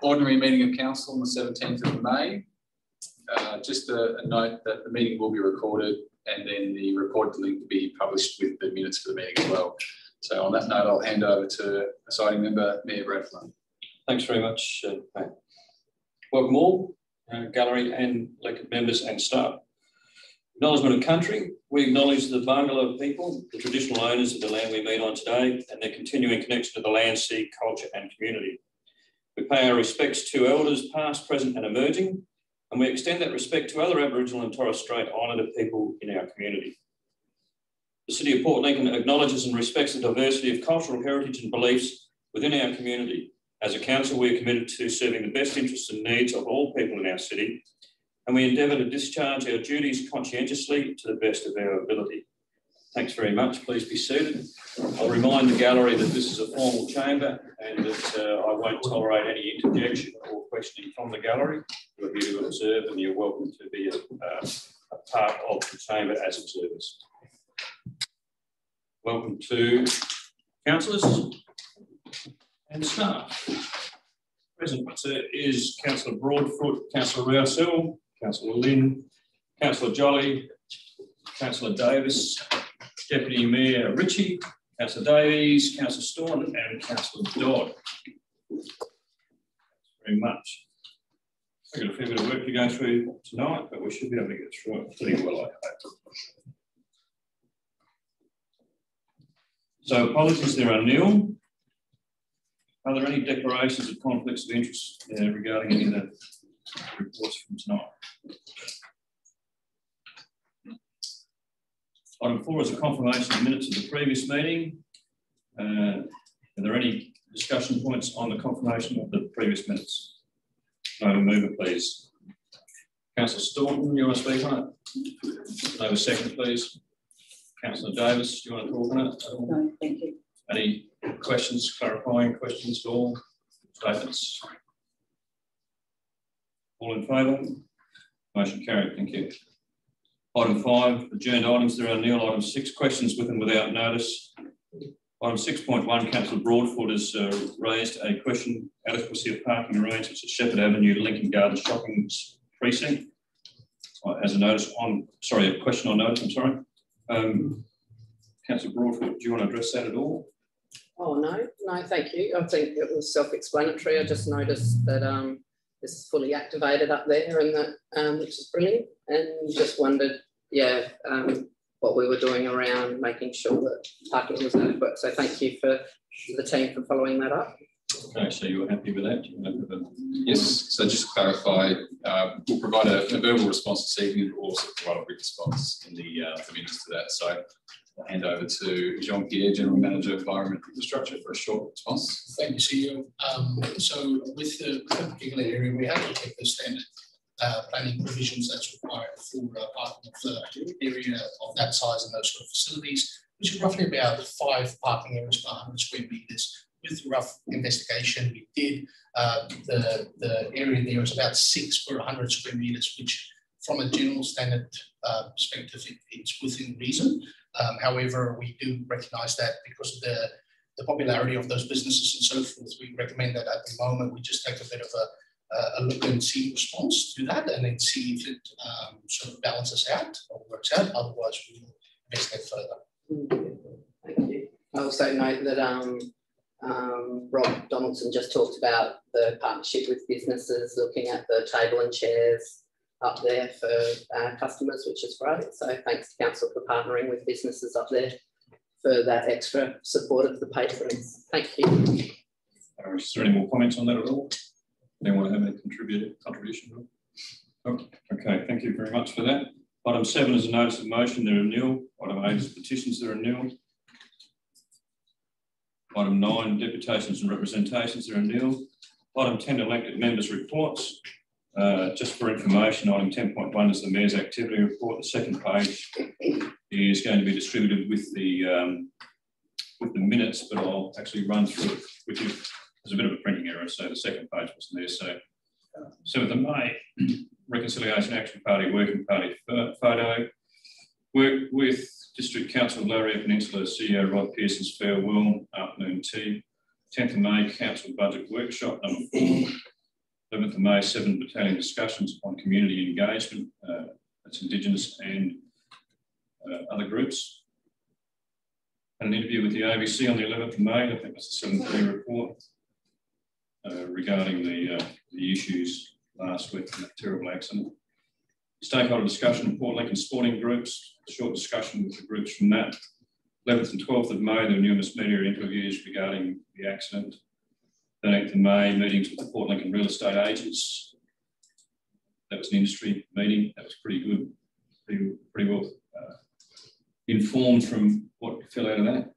ordinary meeting of council on the 17th of May. Just a note that the meeting will be recorded and then the recorded link will be published with the minutes for the meeting as well. So on that note, I'll hand over to presiding member, Mayor Brad Flynn. Thanks very much, Pat. Welcome all, gallery and elected members and staff. Acknowledgement of country. We acknowledge the Barngarla people, the traditional owners of the land we meet on today, and their continuing connection to the land, sea, culture and community. We pay our respects to elders past, present and emerging, and we extend that respect to other Aboriginal and Torres Strait Islander people in our community. The City of Port Lincoln acknowledges and respects the diversity of cultural heritage and beliefs within our community. As a council, we are committed to serving the best interests and needs of all people in our city, and we endeavour to discharge our duties conscientiously to the best of our ability. Thanks very much. Please be seated. I'll remind the gallery that this is a formal chamber and that I won't tolerate any interjection or questioning from the gallery. You're here to observe and you're welcome to be a part of the chamber as observers. Welcome to councillors and staff. Present is Councillor Broadfoot, Councillor Rousseau, Councillor Lynn, Councillor Jolly, Councillor Davis, Deputy Mayor Ritchie, Councillor Davies, Councillor Staunton and Councillor Dodd. Thanks very much. We've got a fair bit of work to go through tonight, but we should be able to get through it pretty well, I hope. So apologies, there are nil. Are there any declarations of conflicts of interest regarding any of the reports from tonight? Item 4 is a confirmation of minutes of the previous meeting. Are there any discussion points on the confirmation of the previous minutes? No, mover, please. Councillor Staunton, you want to speak on it? No, a second, please. Councillor Davis, do you want to talk on it? No, thank you. Any questions, clarifying questions or statements? All in favour? Motion carried, thank you. Item 5, adjourned items, there are nil. Item 6, questions with and without notice. Item 6.1, Councillor Broadfoot has raised a question, adequacy of parking arrangements at Shepherd Avenue, Lincoln Gardens Shopping Precinct. As a notice on, sorry, a question on notice, I'm sorry. Councillor Broadfoot, do you want to address that at all? Oh, no, thank you. I think it was self-explanatory. I just noticed that this is fully activated up there and that, which is brilliant. And just wondered, yeah, what we were doing around making sure that parking was adequate. So thank you for the team for following that up. Okay, so you're happy with that? Yes, so just to clarify, we'll provide a verbal response this evening, but also provide a written response in the minutes to that. So I'll hand over to Jean-Pierre, General Manager of Environment and Infrastructure, for a short response. Thank you, CEO. So with the particular area, we have to take the standard planning provisions that's required for parking of the area of that size and those sort of facilities, which is roughly about 5 parking areas per 100 square metres. With rough investigation we did, the area there is about 6 per 100 square metres, which from a general standard perspective, it's within reason. However, we do recognise that because of the popularity of those businesses and so forth, we recommend that at the moment we just take a bit of a look and see response to that and then see if it sort of balances out or works out. Otherwise, we will investigate further. Thank you. I also note that Rob Donaldson just talked about the partnership with businesses, looking at the table and chairs up there for customers, which is great. So thanks to Council for partnering with businesses up there for that extra support of the patrons. Thank you. Is there any more comments on that at all? Anyone have any contribution? Oh, okay, thank you very much for that. Item 7 is a notice of motion, there are nil. Item 8 is petitions, there are nil. Item 9, deputations and representations, there are nil. Item 10, elected members' reports. Just for information, item 10.1 is the Mayor's activity report. The second page is going to be distributed with the minutes, but I'll actually run through it with you. There's a bit of a printing error, so the second page wasn't there. So 7th of May, Reconciliation Action Party Working Party photo. Work with District Council of Laureate Peninsula CEO Rod Pearson's farewell afternoon tea. 10th of May, Council Budget Workshop number 4. 11th of May, 7 Battalion discussions on community engagement. That's Indigenous and other groups. Had an interview with the ABC on the 11th of May. I think that's the 7th report regarding the issues last week in that terrible accident. Stakeholder discussion of Port Lincoln sporting groups. Short discussion with the groups from that. 11th and 12th of May, there were numerous media interviews regarding the accident. 13th of May, meetings with the Port Lincoln real estate agents. That was an industry meeting. That was pretty good, pretty well informed from what fell out of that.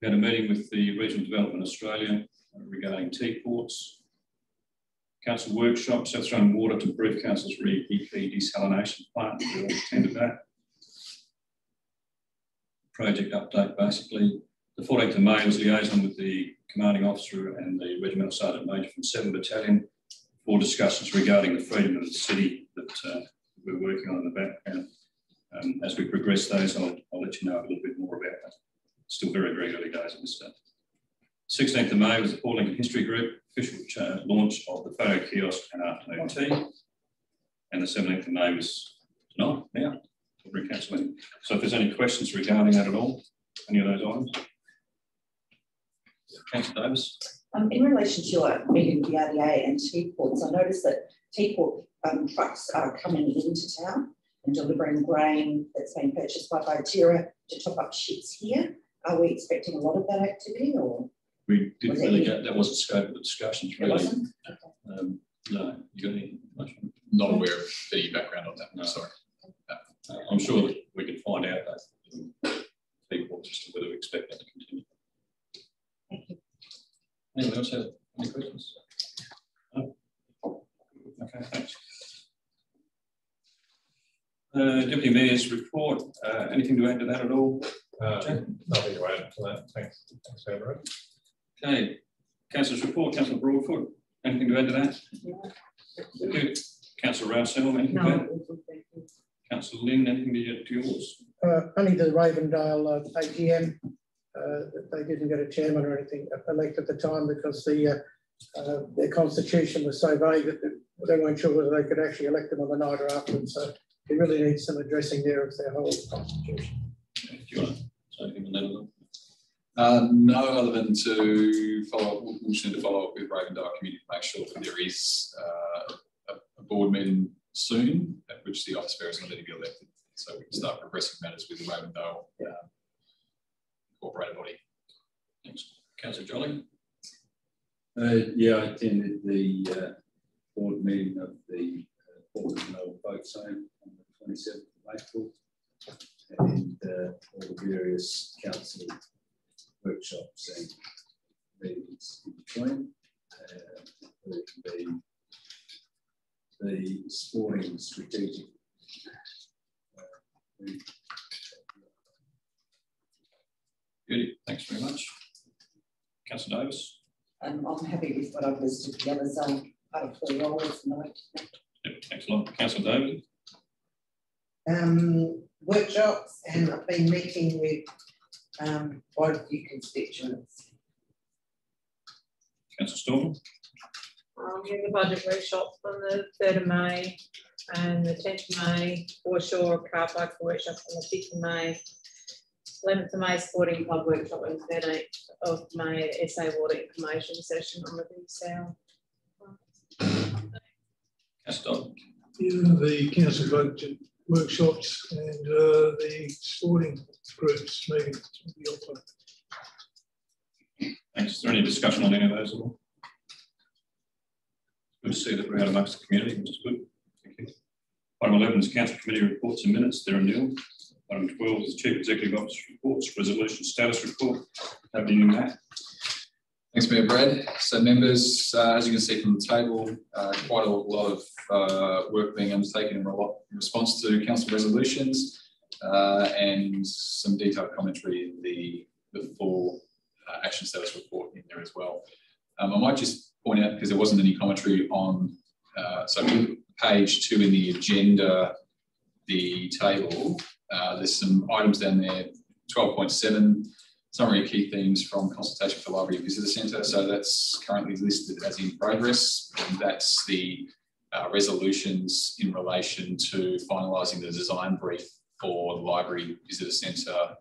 We had a meeting with the Regional Development Australia regarding T-ports. Council workshop, South Australian Water to brief Council's EP desalination plant. We all attended that. Project update, basically. The 14th of May was liaison with the commanding officer and the regimental sergeant major from 7 Battalion for discussions regarding the freedom of the city that we're working on in the background. As we progress those, I'll let you know a little bit more about that. Still very, very early days in this stuff. 16th of May was the Port Lincoln History Group official launch of the photo kiosk and afternoon tea. And the 17th of May was tonight, now, council meeting. So if there's any questions regarding that at all, any of those items? Councillor Davis. In relation to your meeting with the RDA and T-ports, I noticed that T-port trucks are coming into town and delivering grain that's been purchased by Viterra to top up ships here. Are we expecting a lot of that activity, or? We didn't really get, that wasn't scope of the discussions really. Wasn't? Okay. No, you got any information? Not aware of any background on that, no. Sorry. I'm sure that we can find out that people as to whether we expect that to continue. Thank you. Anyone else have any questions? No? Okay, thanks. Deputy Mayor's report. Anything to add to that at all? Nothing to add to that. Thanks, Edward. Okay. Councillor's report. Councillor Broadfoot. Anything to add to that? No. Councillor Rousseau. Anything to add? Councillor Lynn. Anything to add to yours? Only the Ravendale AGM. They didn't get a chairman or anything elected at the time because their constitution was so vague that they weren't sure whether they could actually elect them on the night or afterwards. So it really needs some addressing there of their whole constitution. Do you want to say anything on that at all? No, other than to follow up, we'll just need to follow up with Ravendale Community to make sure that there is a board meeting soon at which the office bearers are going to be elected, so we can start progressing matters with the Ravendale incorporated body. Thanks. Councillor Jolly. Yeah, I attended the board meeting of the Port Lincoln Boats Home on the 27th of April, and all the various council workshops and meetings in between. The sporting strategic Good. Thanks very much. Councillor Davis. I'm happy with what I've listed. The others are part of the role tonight. Yep, thanks a lot. Councillor David. Workshops, and I've been meeting with quite a few constituents. Councillor Storm. In the budget workshop on the 3rd of May and the 10th of May, foreshore car park workshop on the 5th of May, 11th of May, sporting club workshop on the 13th of May, the SA water information session on the resale. Yeah, the council budget workshops and the sporting groups meetings will be also. Thanks. Is there any discussion on any of those at all? Good to see that we're out amongst the community, which is good. Thank you. Item 11 is council committee reports and minutes. They're in nil. Item 12 is Chief Executive Officer reports, resolution status report. Over to you, Matt. Thanks, Mayor Brad. So members, as you can see from the table, quite a lot of work being undertaken in response to council resolutions and some detailed commentary in the full action status report in there as well. I might just point out, because there wasn't any commentary on, so page 2 in the agenda, the table, there's some items down there, 12.7, summary of key themes from consultation for Library Visitor Centre. So that's currently listed as in progress, and that's the resolutions in relation to finalising the design brief for the Library Visitor Centre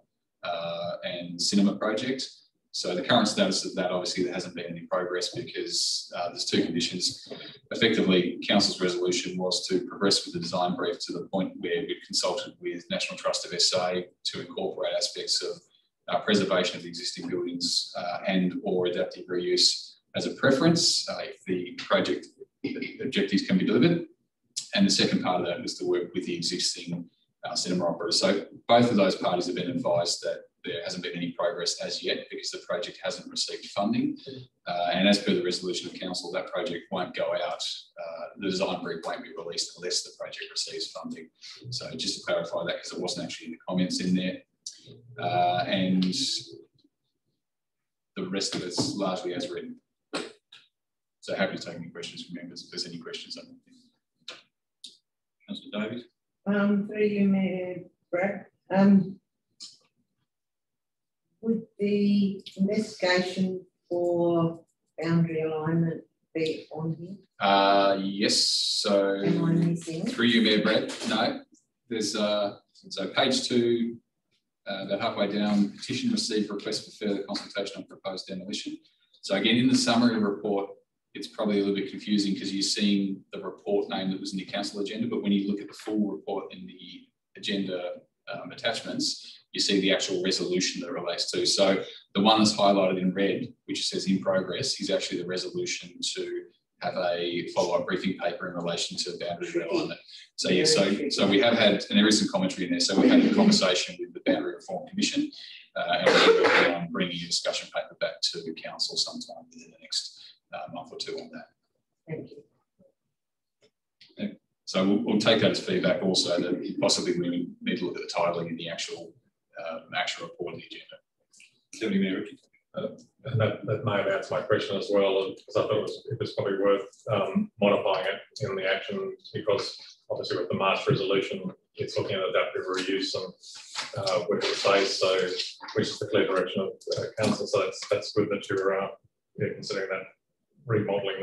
and cinema project. So the current status of that, obviously there hasn't been any progress because there's two conditions. Effectively, Council's resolution was to progress with the design brief to the point where we've consulted with National Trust of SA to incorporate aspects of preservation of the existing buildings and or adaptive reuse as a preference if the project objectives can be delivered. And the second part of that was to work with the existing cinema operators. So both of those parties have been advised that there hasn't been any progress as yet because the project hasn't received funding. And as per the resolution of council, that project won't go out. The design brief won't be released unless the project receives funding. So just to clarify that, because it wasn't actually in the comments in there. And the rest of it's largely as written. So happy to take any questions from members if there's any questions on that. Councillor Davies. Through you, Mayor Brad. Would the investigation for boundary alignment be on here? Yes. So Am I missing? Through you, Mayor Brad. No, there's so page 2, about halfway down, petition received request for further consultation on proposed demolition. So again, in the summary report, it's probably a little bit confusing because you're seeing the report name that was in the council agenda, but when you look at the full report in the agenda attachments, you see the actual resolution that it relates to. So the one that's highlighted in red, which says in progress, is actually the resolution to have a follow-up briefing paper in relation to boundary realignment. So yeah, so we have had, and there is some commentary in there. So we've had a conversation with the Boundary Reform Commission, and we're working on bringing a discussion paper back to the council sometime within the next month or two on that. Thank you. Yeah. So we'll take that as feedback also that possibly we need to look at the titling in the actual report in the agenda. Deputy Mayor Richie. And that may have answered my question as well, because I thought it was probably worth modifying it in the action, because obviously with the March resolution, it's looking at adaptive reuse and work in space, so which is the clear direction of council. So that's good that you're considering that, remodelling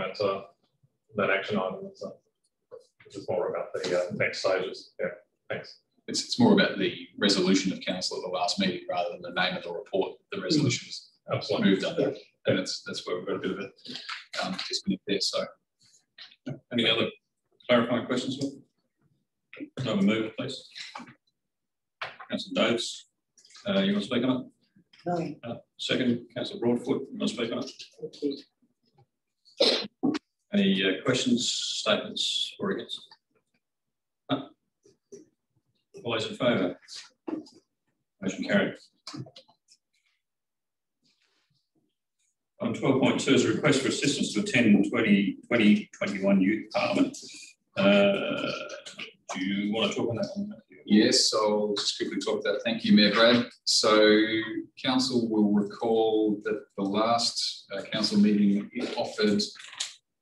that action item. So which is more about the next stages. Yeah, thanks. It's more about the resolution of council at the last meeting rather than the name of the report. The resolution is absolutely moved under, and that's where we've got a bit of a disconnect there. So, any other clarifying questions? No, we move, please. Councillor Davis, you want to speak on it? No. Second, Councillor Broadfoot, you want to speak on it? Thank you. Any questions, statements, or against? No. All those in favour? Motion carried. On 12.2 is a request for assistance to attend 2021 Youth Parliament. Do you want to talk on that one? Yes, I'll just quickly talk about that. Thank you, Mayor Brad. So council will recall that the last council meeting offered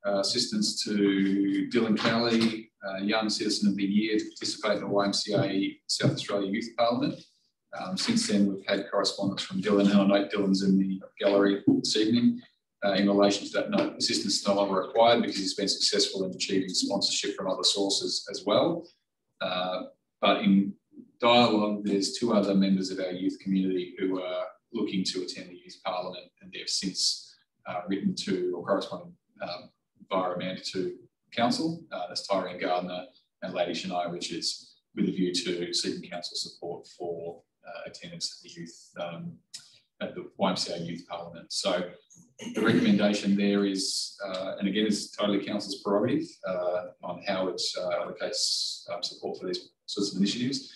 assistance to Dylan Kelly, Young Citizen of the Year, to participate in the YMCA South Australia Youth Parliament. Since then, we've had correspondence from Dylan, and I note Dylan's in the gallery this evening. In relation to that note, assistance is no longer required because he's been successful in achieving sponsorship from other sources as well. But in dialogue, there's 2 other members of our youth community who are looking to attend the Youth Parliament, and they've since written to or corresponded via Amanda to council. That's Tyrone Gardner and Lady Shania Richards, with a view to seeking council support for attendance at the youth at the YMCA Youth Parliament. So the recommendation there is, and again, it's totally council's prerogative on how it allocates support for these sorts of initiatives.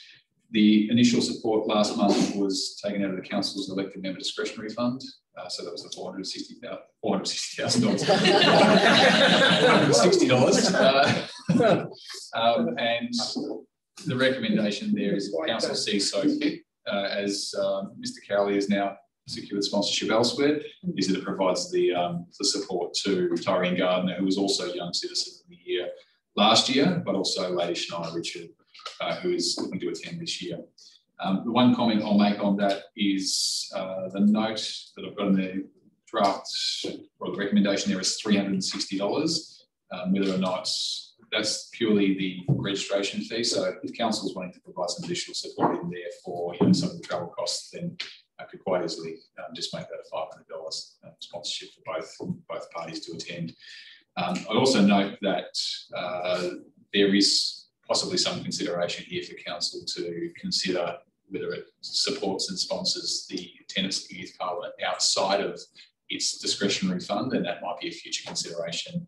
The initial support last month was taken out of the council's elected member discretionary fund. So that was the $460,000. $460. And the recommendation there is council sees so fit, as Mr. Cowley has now secured sponsorship elsewhere, is that it provides the support to Tyrone Gardner, who was also Young Citizen of the Year last year, but also Lady Shania Richard, who is looking to attend this year. The one comment I'll make on that is the note that I've got in the draft, or the recommendation there is $360, whether or not that's purely the registration fee. So if council is wanting to provide some additional support in there for some of the travel costs, then I could quite easily just make that a $500 sponsorship for both parties to attend. I'd also note that there is possibly some consideration here for council to consider whether it supports and sponsors the attendance at the Youth Parliament outside of its discretionary fund, and that might be a future consideration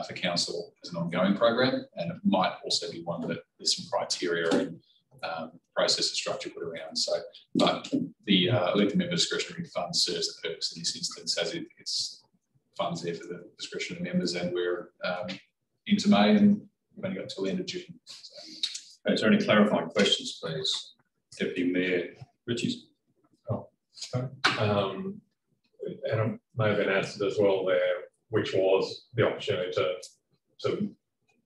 for council as an ongoing program, and it might also be one that there's some criteria and process and structure put around. So, but the elected member discretionary fund serves the purpose in this instance, as it's funds there for the discretionary members, and we're into May and we've only got till the end of June. So. Is there any clarifying questions, please? Deputy Mayor Ritchie. And it may have been answered as well there, which was the opportunity to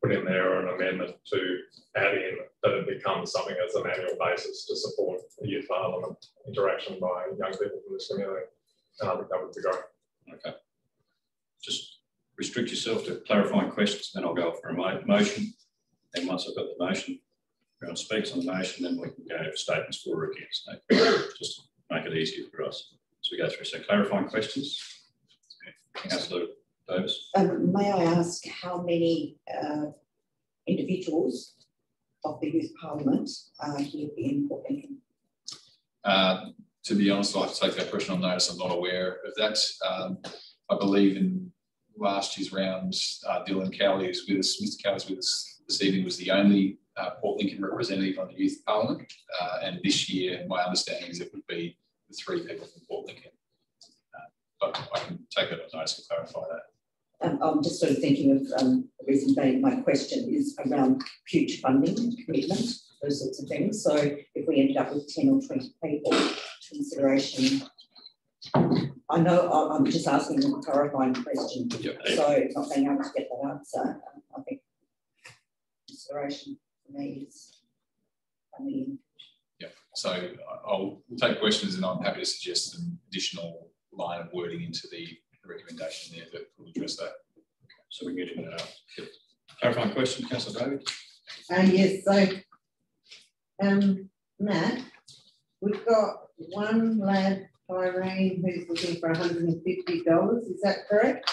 put in there an amendment to add in that it becomes something as an annual basis to support the Youth Parliament interaction by young people from this community. And I think that would be great. Okay. Just restrict yourself to clarifying questions, then I'll go for a motion. And once I've got the motion, everyone speaks on the motion, then we can go for statements for or against. Just make it easier for us. So we go through. So clarifying questions. Councillor Davis. May I ask how many individuals of the Youth Parliament are here in Port Lincoln? To be honest, I'll have to take that question on notice. I'm not aware of that. I believe in last year's round, Dylan Cowley is with us. Mr. Cowley is with us this evening, was the only Port Lincoln representative on the Youth Parliament. And this year, my understanding is it would be the 3 people from Port Lincoln. But I can take that on notice and clarify that. I'm just sort of thinking of the reason being my question is around future funding and commitment, those sorts of things. So if we ended up with 10 or 20 people, consideration. I know I'm just asking a clarifying question, so not being able to get that answer, I think consideration for me is funding. Yeah, so we'll take questions, and I'm happy to suggest an additional line of wording into the recommendation there that will address that. Okay, so we're getting that up. Yep. Clarifying question, Councillor David. Yes, so Matt, we've got one lad, Irene, who's looking for $150. Is that correct?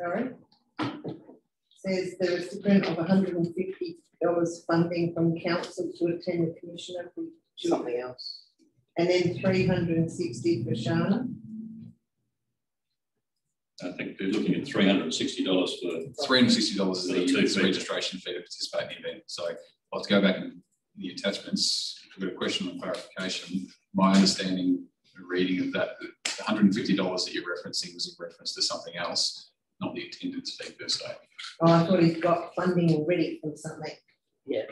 Sorry. Says the recipient of $150 funding from council to attend the commissioner for Something else. and then $360 for Shana. I think they're looking at $360 for $360 is the 2 registration fee to participate in the event. So I'll have to go back in the attachments. I've got a question on clarification. My understanding, the reading of that, the $150 that you're referencing was in reference to something else, not the attendance fee per se. Oh, I thought he's got funding already from something. Yeah,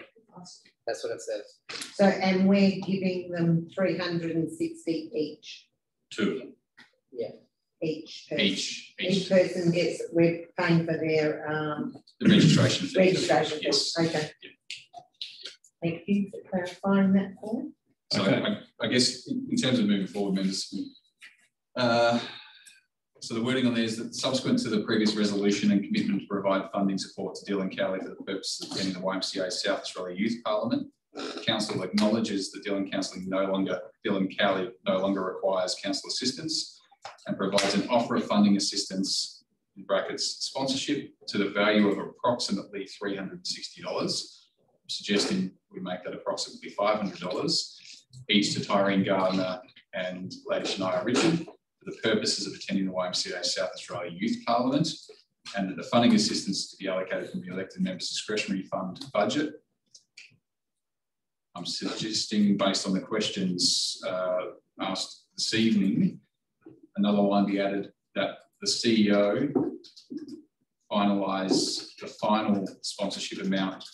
that's what it says. So, and we're giving them $360 each. 2 of them. Yeah. Each person. Each person gets, we're paying for their the registration fee. registration. Yes. Okay. Yep. Thank you for clarifying that for me. So Okay. I guess in terms of moving forward, members, so the wording on there is that subsequent to the previous resolution and commitment to provide funding support to Dylan Cowley for the purposes of attending the YMCA South Australia Youth Parliament, Council acknowledges that Dylan Cowley no longer requires council assistance and provides an offer of funding assistance, in brackets, sponsorship, to the value of approximately $360. Suggesting we make that approximately $500, each to Tyrene Gardner and Lady Shania Richard for the purposes of attending the YMCA South Australia Youth Parliament, and that the funding assistance to be allocated from the elected members' discretionary fund budget. I'm suggesting, based on the questions asked this evening, another line be added that the CEO finalise the final sponsorship amount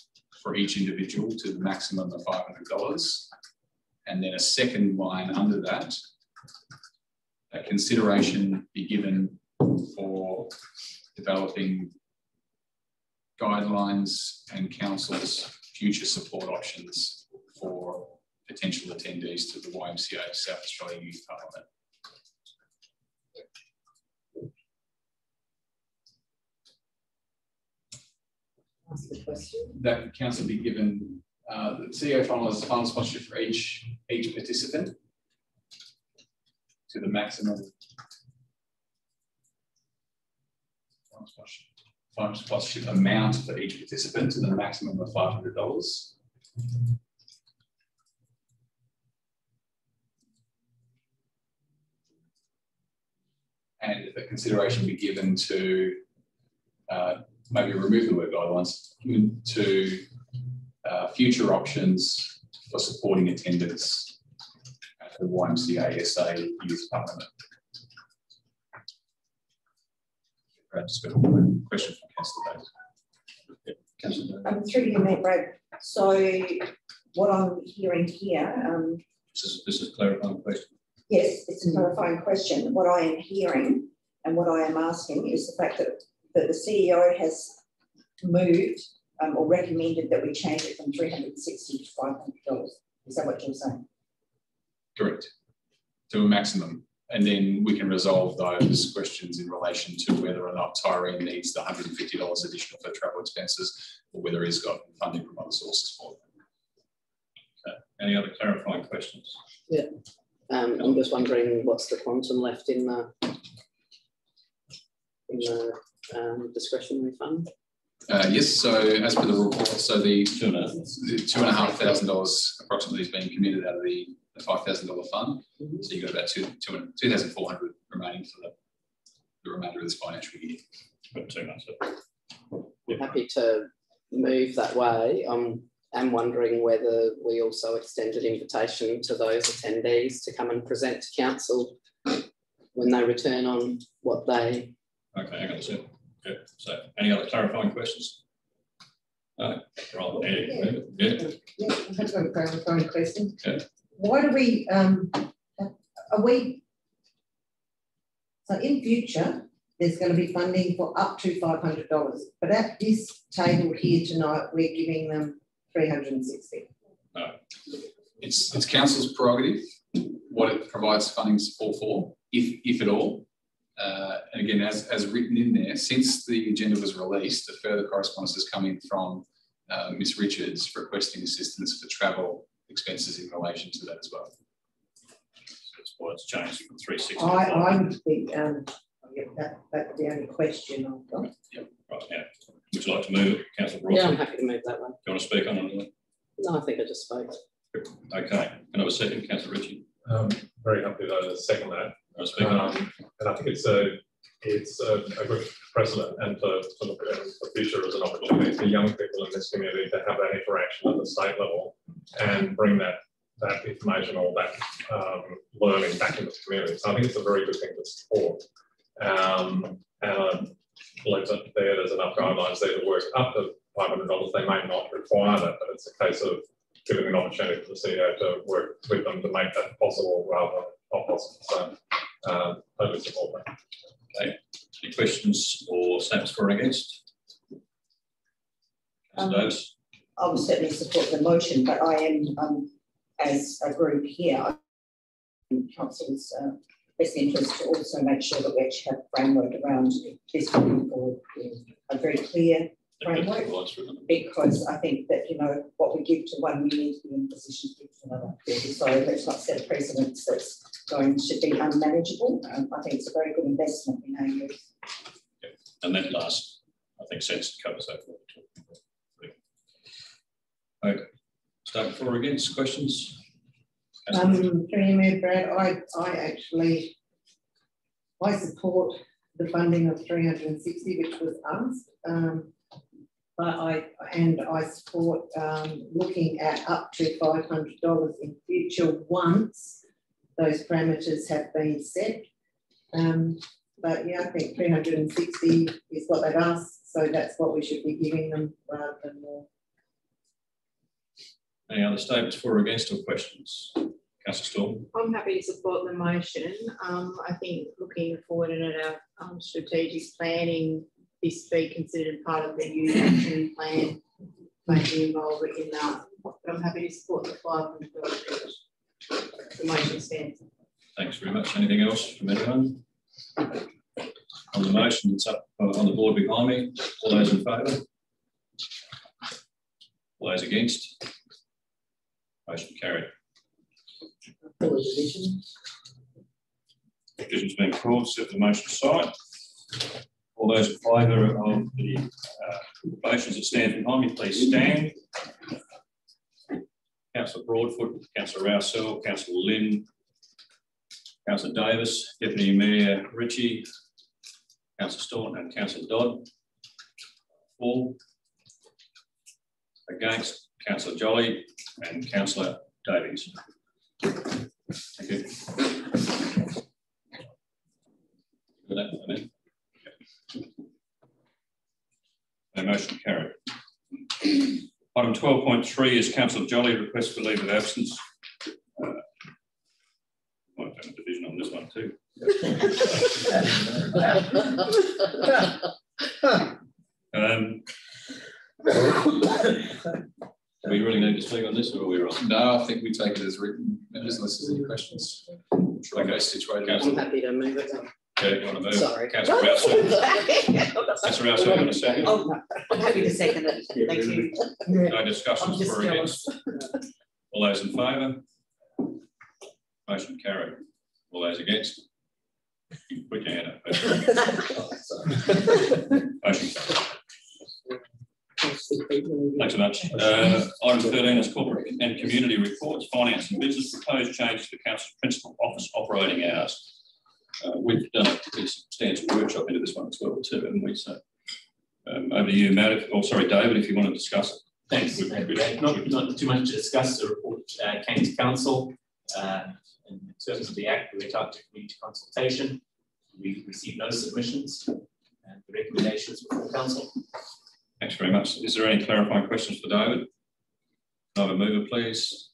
for each individual to the maximum of $500, and then a second line under that, a consideration be given for developing guidelines and council's future support options for potential attendees to the YMCA South Australia Youth Parliament. Ask the question. That council be given the CEO finalist final sponsorship for each participant to the maximum final sponsorship amount for each participant to the maximum of $500. And the consideration be given to maybe remove the word guidelines to future options for supporting attendance at the YMCA SA Youth Parliament. Perhaps a question from Councillor Davis. Through you, Matt Bragg. So what I'm hearing here, This is a clarifying question. yes, it's a clarifying question. What I am hearing and what I am asking is the fact that the CEO has moved or recommended that we change it from $360 to $500. Is that what you're saying? Correct. To a maximum. And then we can resolve those questions in relation to whether or not Tyrone needs the $150 additional for travel expenses or whether he's got funding from other sources for them. Okay. Any other clarifying questions? Yeah. I'm just wondering what's the quantum left in the discretionary fund? Yes, so as per the report, so the $2,500 approximately is being committed out of the $5,000 fund. So you've got about 2,400 remaining for the remainder of this financial year. Got 2 months. I'm happy to move that way. I'm wondering whether we also extend an invitation to those attendees to come and present to council when they return on what they... Okay, hang on a second. Okay, so any other clarifying questions? No, right, Andy, yeah. Yeah, I have got a clarifying question. Okay. Why do we, so in future, there's going to be funding for up to $500, but at this table here tonight, we're giving them $360. No. It's council's prerogative what it provides funding support for, if at all. And again, as written in there, since the agenda was released, a further correspondence has come in from Ms Richards requesting assistance for travel expenses in relation to that as well. That's why it's changed from 360. I would think that's the only question I've got. Yep. Right, yeah. Would you like to move it, Councillor Broughton? Yeah, I'm happy to move that one. Do you want to speak on it? No, I think I just spoke. Okay. Can I have a second, Councillor Ritchie? Very happy to second that. And I think it's a good precedent and to look at the future as an opportunity for young people in this community to have that interaction at the state level and bring that information or that learning back into the community. So I think it's a very good thing to support. And I believe that there's enough guidelines there to work up to $500. They may not require that, but it's a case of giving an opportunity for the CEO to work with them to make that possible rather than not possible. So totally support that. Okay. Any questions or statements for or against? Davis? I will certainly support the motion, but I am, as a group here, in council's best interest to also make sure that we actually have a framework around this moving forward, a very clear framework, because I think that, you know, what we give to one, we need to be in a position to give to another. So let's not set a precedent that's should be unmanageable. I think it's a very good investment in our youth. Yeah. And that last, I think, sentence covers that. Okay. Start for or against questions? Through you, Brad, I support the funding of 360, which was asked. But I support looking at up to $500 in future once those parameters have been set. But yeah, I think 360 is what they've asked, so that's what we should be giving them rather than more. Any other statements for or against or questions? Councillor Storm. I'm happy to support the motion. I think looking forward and at our strategic planning, this be considered part of the youth action plan, maybe involved in I'm happy to support the $500. The motion stands. Thanks very much. Anything else from anyone? On the motion, it's up on the board behind me. All those in favour? All those against? Motion carried. Division's been called, set the motion aside. All those in favour of the motions that stand behind me, please stand. Councillor Broadfoot, Councillor Rousell, Councillor Lynn, Councillor Davis, Deputy Mayor Ritchie, Councillor Staunton and Councillor Dodd. For. Against, Councillor Jolly and Councillor Davies. Thank you. The motion carried. Item 12.3 is Councillor Jolly request for leave of absence. Might have a division on this one too. Do we really need to speak on this, or are we right? No, I think we take it as written, unless there's any questions. Okay, situated. I'm happy to move it. Okay, you want to move? Sorry. Councillor Rousell. Councillor Rousell, in a second. Oh, no, I'm happy to second it. Thank you. No discussions for or against. All those in favour? Motion carried. All those against? You put your hand up. Motion carried. Thanks so much. Item 13 is corporate and community reports, finance and business. Proposed changes to council's principal office operating hours. We've done a pretty substantial workshop into this one as well too, haven't we? So over to you, Matt, or sorry, David, if you want to discuss it. Thanks. Not too much to discuss. The report came to council. In terms of the act, we went out to community consultation. We received no submissions, and the recommendations before council. Thanks very much. Is there any clarifying questions for David? Can I have a mover, please?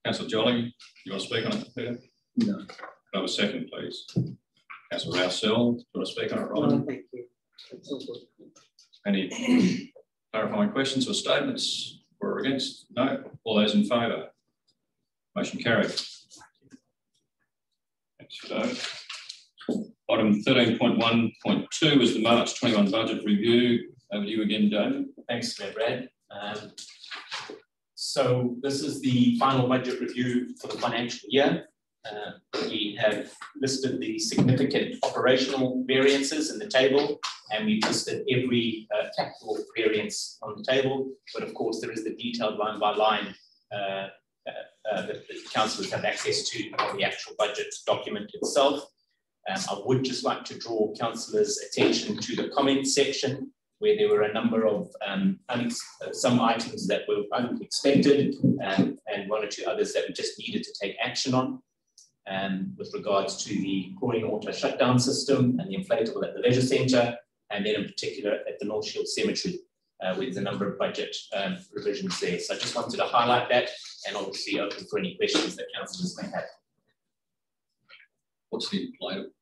Councillor Jolly, you want to speak on it? Peter? No. Can I have a second, please? Councillor Rousell, do you want to speak on it, Robin? No, thank you. That's all good. Any clarifying questions or statements for or against? No. All those in favour? Motion carried. Thanks, David. Item 13.1.2 is the March 21 budget review. Over to you again, David. Thanks, Mayor Brad. So this is the final budget review for the financial year. We have listed the significant operational variances in the table, and we've listed every capital variance on the table. But of course, there is the detailed line by line that the councillors have access to on the actual budget document itself. I would just like to draw councillors' attention to the comment section, where there were a number of some items that were unexpected and one or two others that we just needed to take action on. With regards to the cooling water shutdown system and the inflatable at the leisure centre, and then in particular at the North Shield Cemetery, where there's a number of budget revisions there. So I just wanted to highlight that, and obviously open for any questions that councillors may have. What's the inflatable?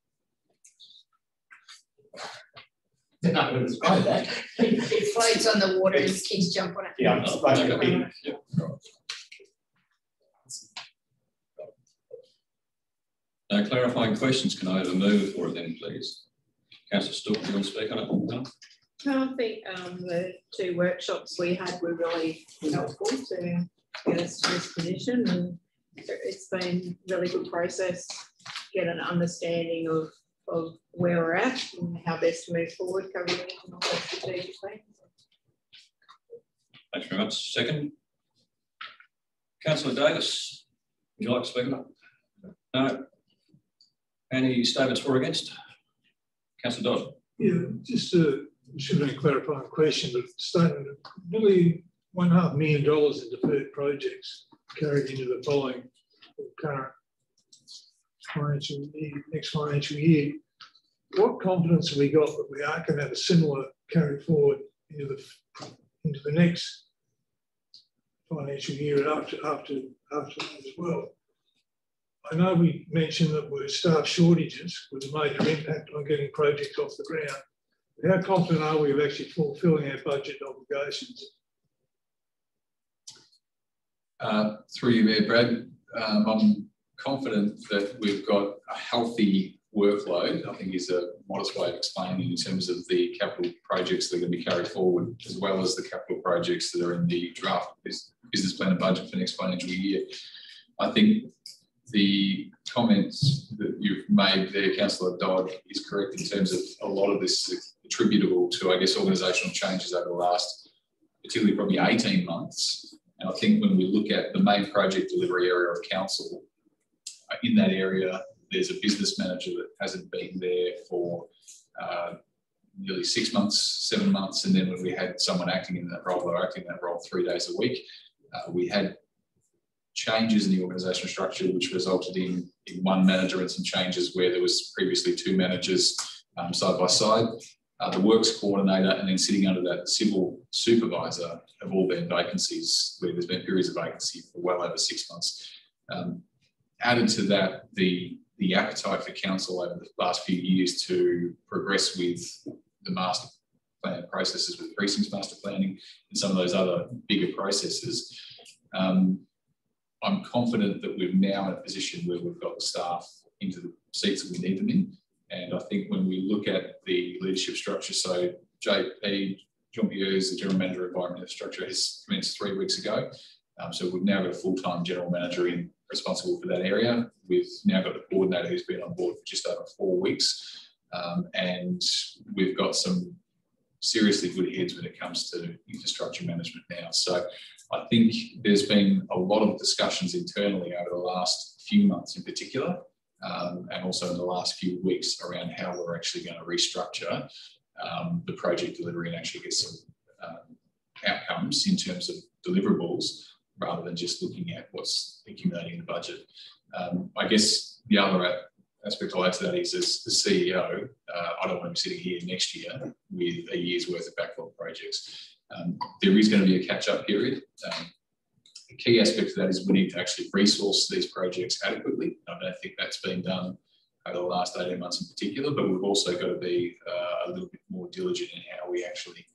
Didn't know who described that. It floats on the water as kids jump on it. Yeah, No clarifying questions. Can I have a move for it then, please? Councillor Staunton, do you want to speak on it? No? I think the two workshops we had were really helpful to get us to this position, and it's been a really good process, get an understanding of where we're at and how best to move forward, covering it and all those strategic plans. Thanks very much. Second. Councillor Davis, would you like to speak on it? No. Any statements for or against? Councillor Dodd. Yeah, just should have been a clarifying question, but statement nearly $1.5 million in deferred projects carried into the following current financial year, next financial year. What confidence have we got that we are going to have a similar carry forward into the next financial year and after that as well? I know we mentioned that we're staff shortages with a major impact on getting projects off the ground. How confident are we of actually fulfilling our budget obligations? Through you there, Brad, I'm confident that we've got a healthy workload, I think is a modest way of explaining in terms of the capital projects that are going to be carried forward, as well as the capital projects that are in the draft business plan and budget for next financial year. I think the comments that you've made there, Councillor Dodd, is correct in terms of a lot of this is attributable to, I guess, organisational changes over the last, particularly probably 18 months. And I think when we look at the main project delivery area of council, in that area, there's a business manager that hasn't been there for nearly 6 months, 7 months. And then when we had someone acting in that role, they were acting in that role 3 days a week. We had changes in the organisational structure, which resulted in one manager and some changes where there was previously 2 managers side by side. The works coordinator and then sitting under that civil supervisor have all been vacancies where there's been periods of vacancy for well over 6 months. Added to that, the appetite for council over the last few years to progress with the master plan processes, with precincts master planning and some of those other bigger processes. I'm confident that we're now in a position where we've got the staff into the seats that we need them in. And I think when we look at the leadership structure, so JP, John Pierre, the General Manager of Environment Infrastructure, has commenced 3 weeks ago. So we've now got a full-time General Manager in responsible for that area. We've now got a coordinator who's been on board for just over 4 weeks. And we've got some seriously good heads when it comes to infrastructure management now. So I think there's been a lot of discussions internally over the last few months in particular, and also in the last few weeks around how we're actually going to restructure the project delivery and actually get some outcomes in terms of deliverables, rather than just looking at what's accumulating in the budget. I guess the other aspect I'll add to that is, as the CEO, I don't want to be sitting here next year with a year's worth of backlog projects. There is going to be a catch-up period. The key aspect of that is we need to actually resource these projects adequately. I don't think that's been done over the last 18 months in particular, but we've also got to be a little bit more diligent in how we actually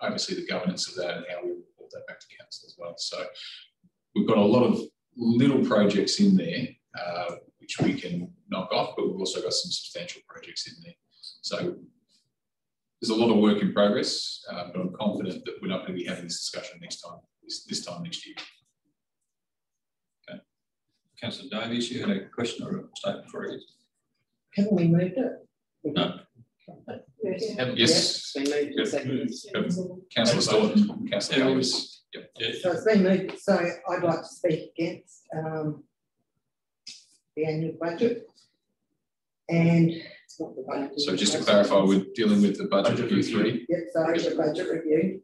oversee the governance of that and how we report that back to council as well. So we've got a lot of little projects in there which we can knock off, but we've also got some substantial projects in there. So there's a lot of work in progress, but I'm confident that we're not going to be having this discussion this time next year. Okay. Councillor Davies, you had a question or a statement for you? Haven't we moved it? No. Yes. Councillor Staunton, Councillor Davies. Yep. So it's been moved. So I'd like to speak against the annual budget. And it's not the budget. So just to clarify, we're dealing with the budget review 3. Yep, sorry, the budget review.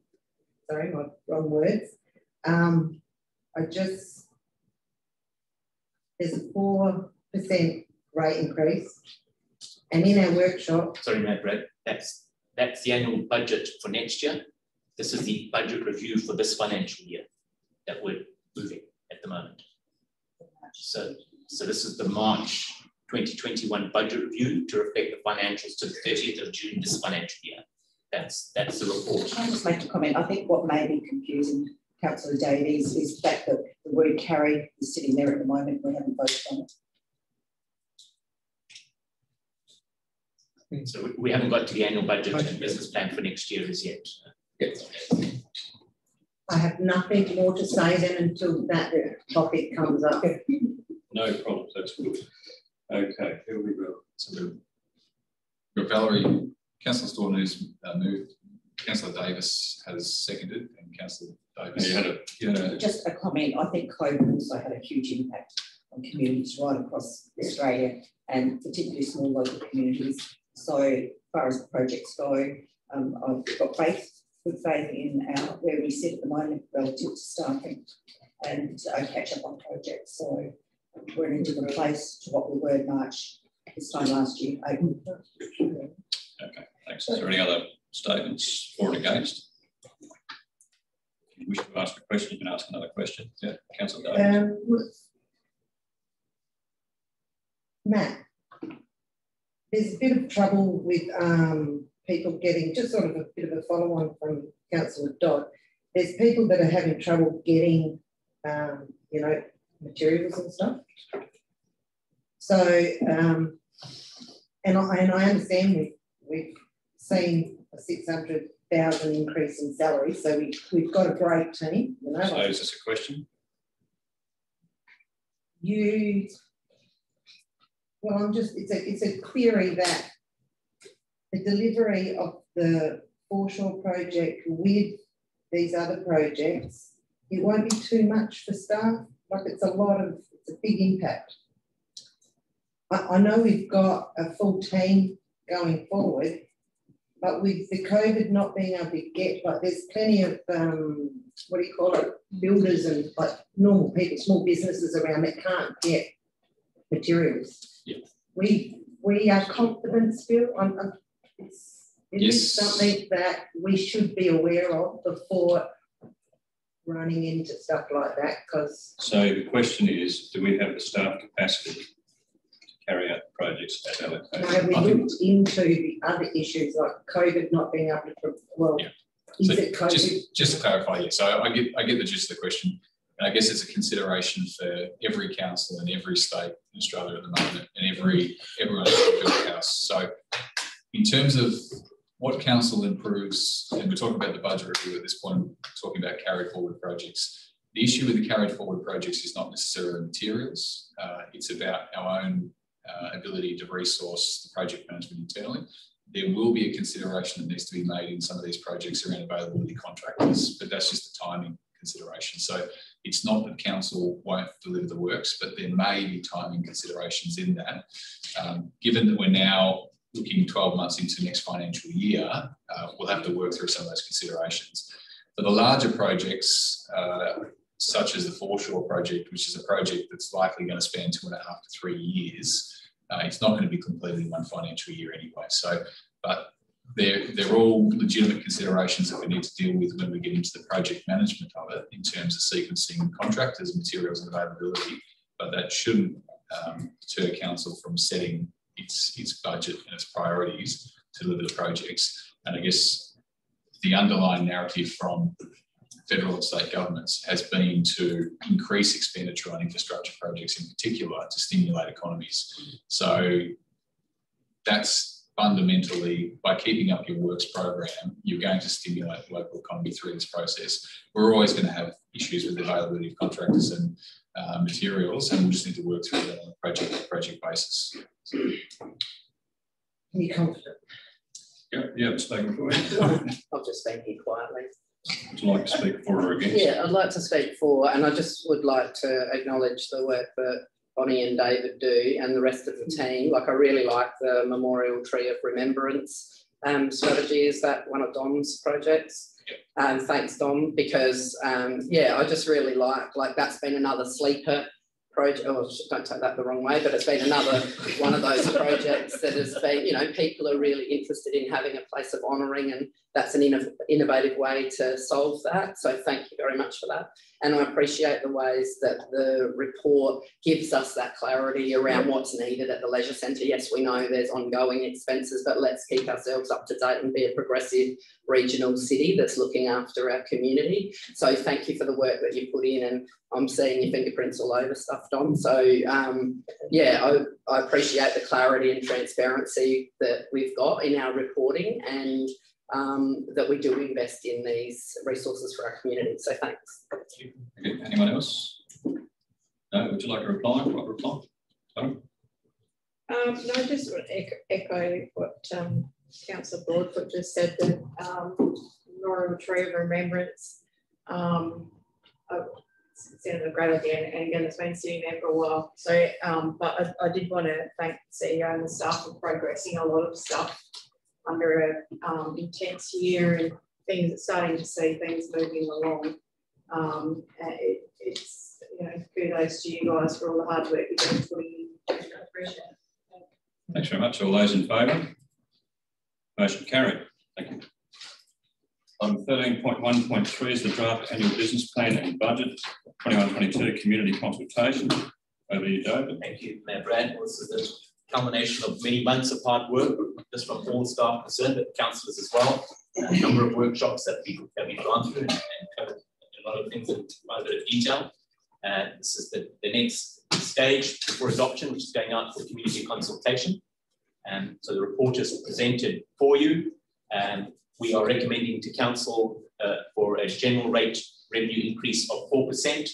Sorry, my wrong words. There's a 4% rate increase. And in our workshop. Sorry, Matt, Brad, that's the annual budget for next year. This is the budget review for this financial year that we're moving at the moment. So this is the March 2021 budget review to reflect the financials to the 30th of June this financial year. That's the report. Can I just make a comment? I think what may be confusing Councillor Davies is the fact that the word carry is sitting there at the moment. We haven't voted on it. So we haven't got to the annual budget and business plan for next year as yet. I have nothing more to say then until that topic comes up. No problem, that's good. Okay, here we go. So we've got Valerie, Councillor Staunton has moved, Councillor Davis has seconded, and Councillor Davis. Just a comment. I think COVID also had a huge impact on communities right across Australia, and particularly small local communities. So as far as projects go, I've got good faith in where we sit at the moment relative to staffing and catch up on projects. So we're in a different place to what we were in March this time last year. Okay, thanks. Is there any other statements for or against? If you wish to ask a question, you can ask another question. Yeah, Councillor Davies. Matt, there's a bit of trouble with people getting, just sort of a bit of a follow-on from Councillor Dodd, there's people that are having trouble getting, you know, materials and stuff. So, and I understand we've seen a 600,000 increase in salary, so we've got a great team. You know, so is this a question? Well, it's a query that the delivery of the foreshore project with these other projects, it won't be too much for staff. Like it's a big impact. I know we've got a full team going forward, but with the COVID not being able to get, like there's plenty of, what do you call it, builders and like normal people, small businesses around that can't get materials. Yeah. We are confident still. It Yes. is something that we should be aware of before running into stuff like that. Because so the question is, do we have the staff capacity to carry out projects as allocated? no, we looked into the other issues like COVID not being able to. Well, Yeah. is So it COVID? just to clarify, yeah. So I get the gist of the question. And I guess it's a consideration for every council in every state in Australia at the moment, and everyone has to build a house. So in terms of what council improves, and we're talking about the budget review at this point, talking about carried forward projects. The issue with the carried forward projects is not necessarily materials. It's about our own ability to resource the project management internally. There will be a consideration that needs to be made in some of these projects around availability contractors, but that's just a timing consideration. So it's not that council won't deliver the works, but there may be timing considerations in that. Given that we're now looking 12 months into next financial year, we'll have to work through some of those considerations. For the larger projects, such as the foreshore project, which is a project that's likely going to span 2.5 to 3 years, it's not going to be completed in one financial year anyway. So, but they're all legitimate considerations that we need to deal with when we get into the project management of it in terms of sequencing contractors, materials and availability, but that shouldn't deter council from setting its budget and its priorities to deliver the projects. And I guess the underlying narrative from federal and state governments has been to increase expenditure on infrastructure projects in particular to stimulate economies. So that's fundamentally, by keeping up your works program, you're going to stimulate the local economy through this process. We're always going to have issues with the availability of contractors and materials, and we'll just need to work through that on a project basis. So, You're confident? Yeah, I'm speaking for you. I'll just speak here quietly. Would you like to speak for or against? Yeah, I'd like to speak for, and I just would like to acknowledge the work that Bonnie and David do and the rest of the team. Like I really like the Memorial Tree of Remembrance strategy. Is that one of Dom's projects? Thanks, Dom, because yeah, I just really like that's been another sleeper project. Oh, don't take that the wrong way, but it's been another one of those projects that has been, you know, people are really interested in having a place of honouring, and that's an innovative way to solve that. So thank you very much for that. And I appreciate the ways that the report gives us that clarity around what's needed at the leisure centre. Yes, we know there's ongoing expenses, but let's keep ourselves up to date and be a progressive regional city that's looking after our community. So thank you for the work that you put in, and I'm seeing your fingerprints all over stuff, Dom. So yeah, I appreciate the clarity and transparency that we've got in our reporting, and that we do invest in these resources for our community. So thanks. Okay. Anyone else? No, would you like to reply? What reply? No, I just want to echo what Councillor Broadfoot just said, that Memorial Tree of Remembrance sounds a great idea, and again, it's been sitting there for a while. So, but I did want to thank the CEO and the staff for progressing a lot of stuff under an intense year, and things are starting to see things moving along. It's, you know, kudos to you guys for all the hard work you've been putting in. I appreciate it. Thanks very much. All those in favour? Motion carried. Thank you. Item 13.1.3 is the draft annual business plan and budget 21-22 community consultation. Over to you, David. Thank you, Mayor Brad. Well, this is the culmination of many months of hard work, just from all staff concerned, but councillors as well, a number of workshops that we've gone through and covered a lot of things in quite a bit of detail. This is the next stage for adoption, which is going out for community consultation. So the report is presented for you. We are recommending to council for a general rate revenue increase of 4%,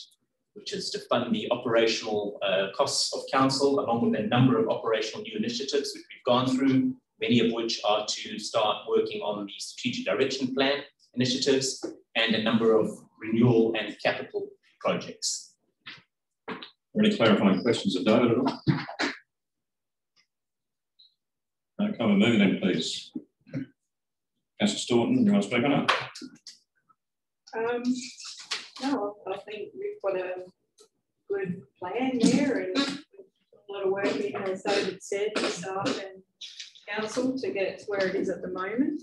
which is to fund the operational costs of council, along with a number of operational new initiatives which we've gone through, many of which are to start working on the strategic direction plan initiatives and a number of renewal and capital projects. Any clarifying questions of David at all? Come and move then, please. Councillor Staunton, you want to speak on it? No, I think we've got a good plan there and a lot of work in, as David said, the staff and council to get it to where it is at the moment.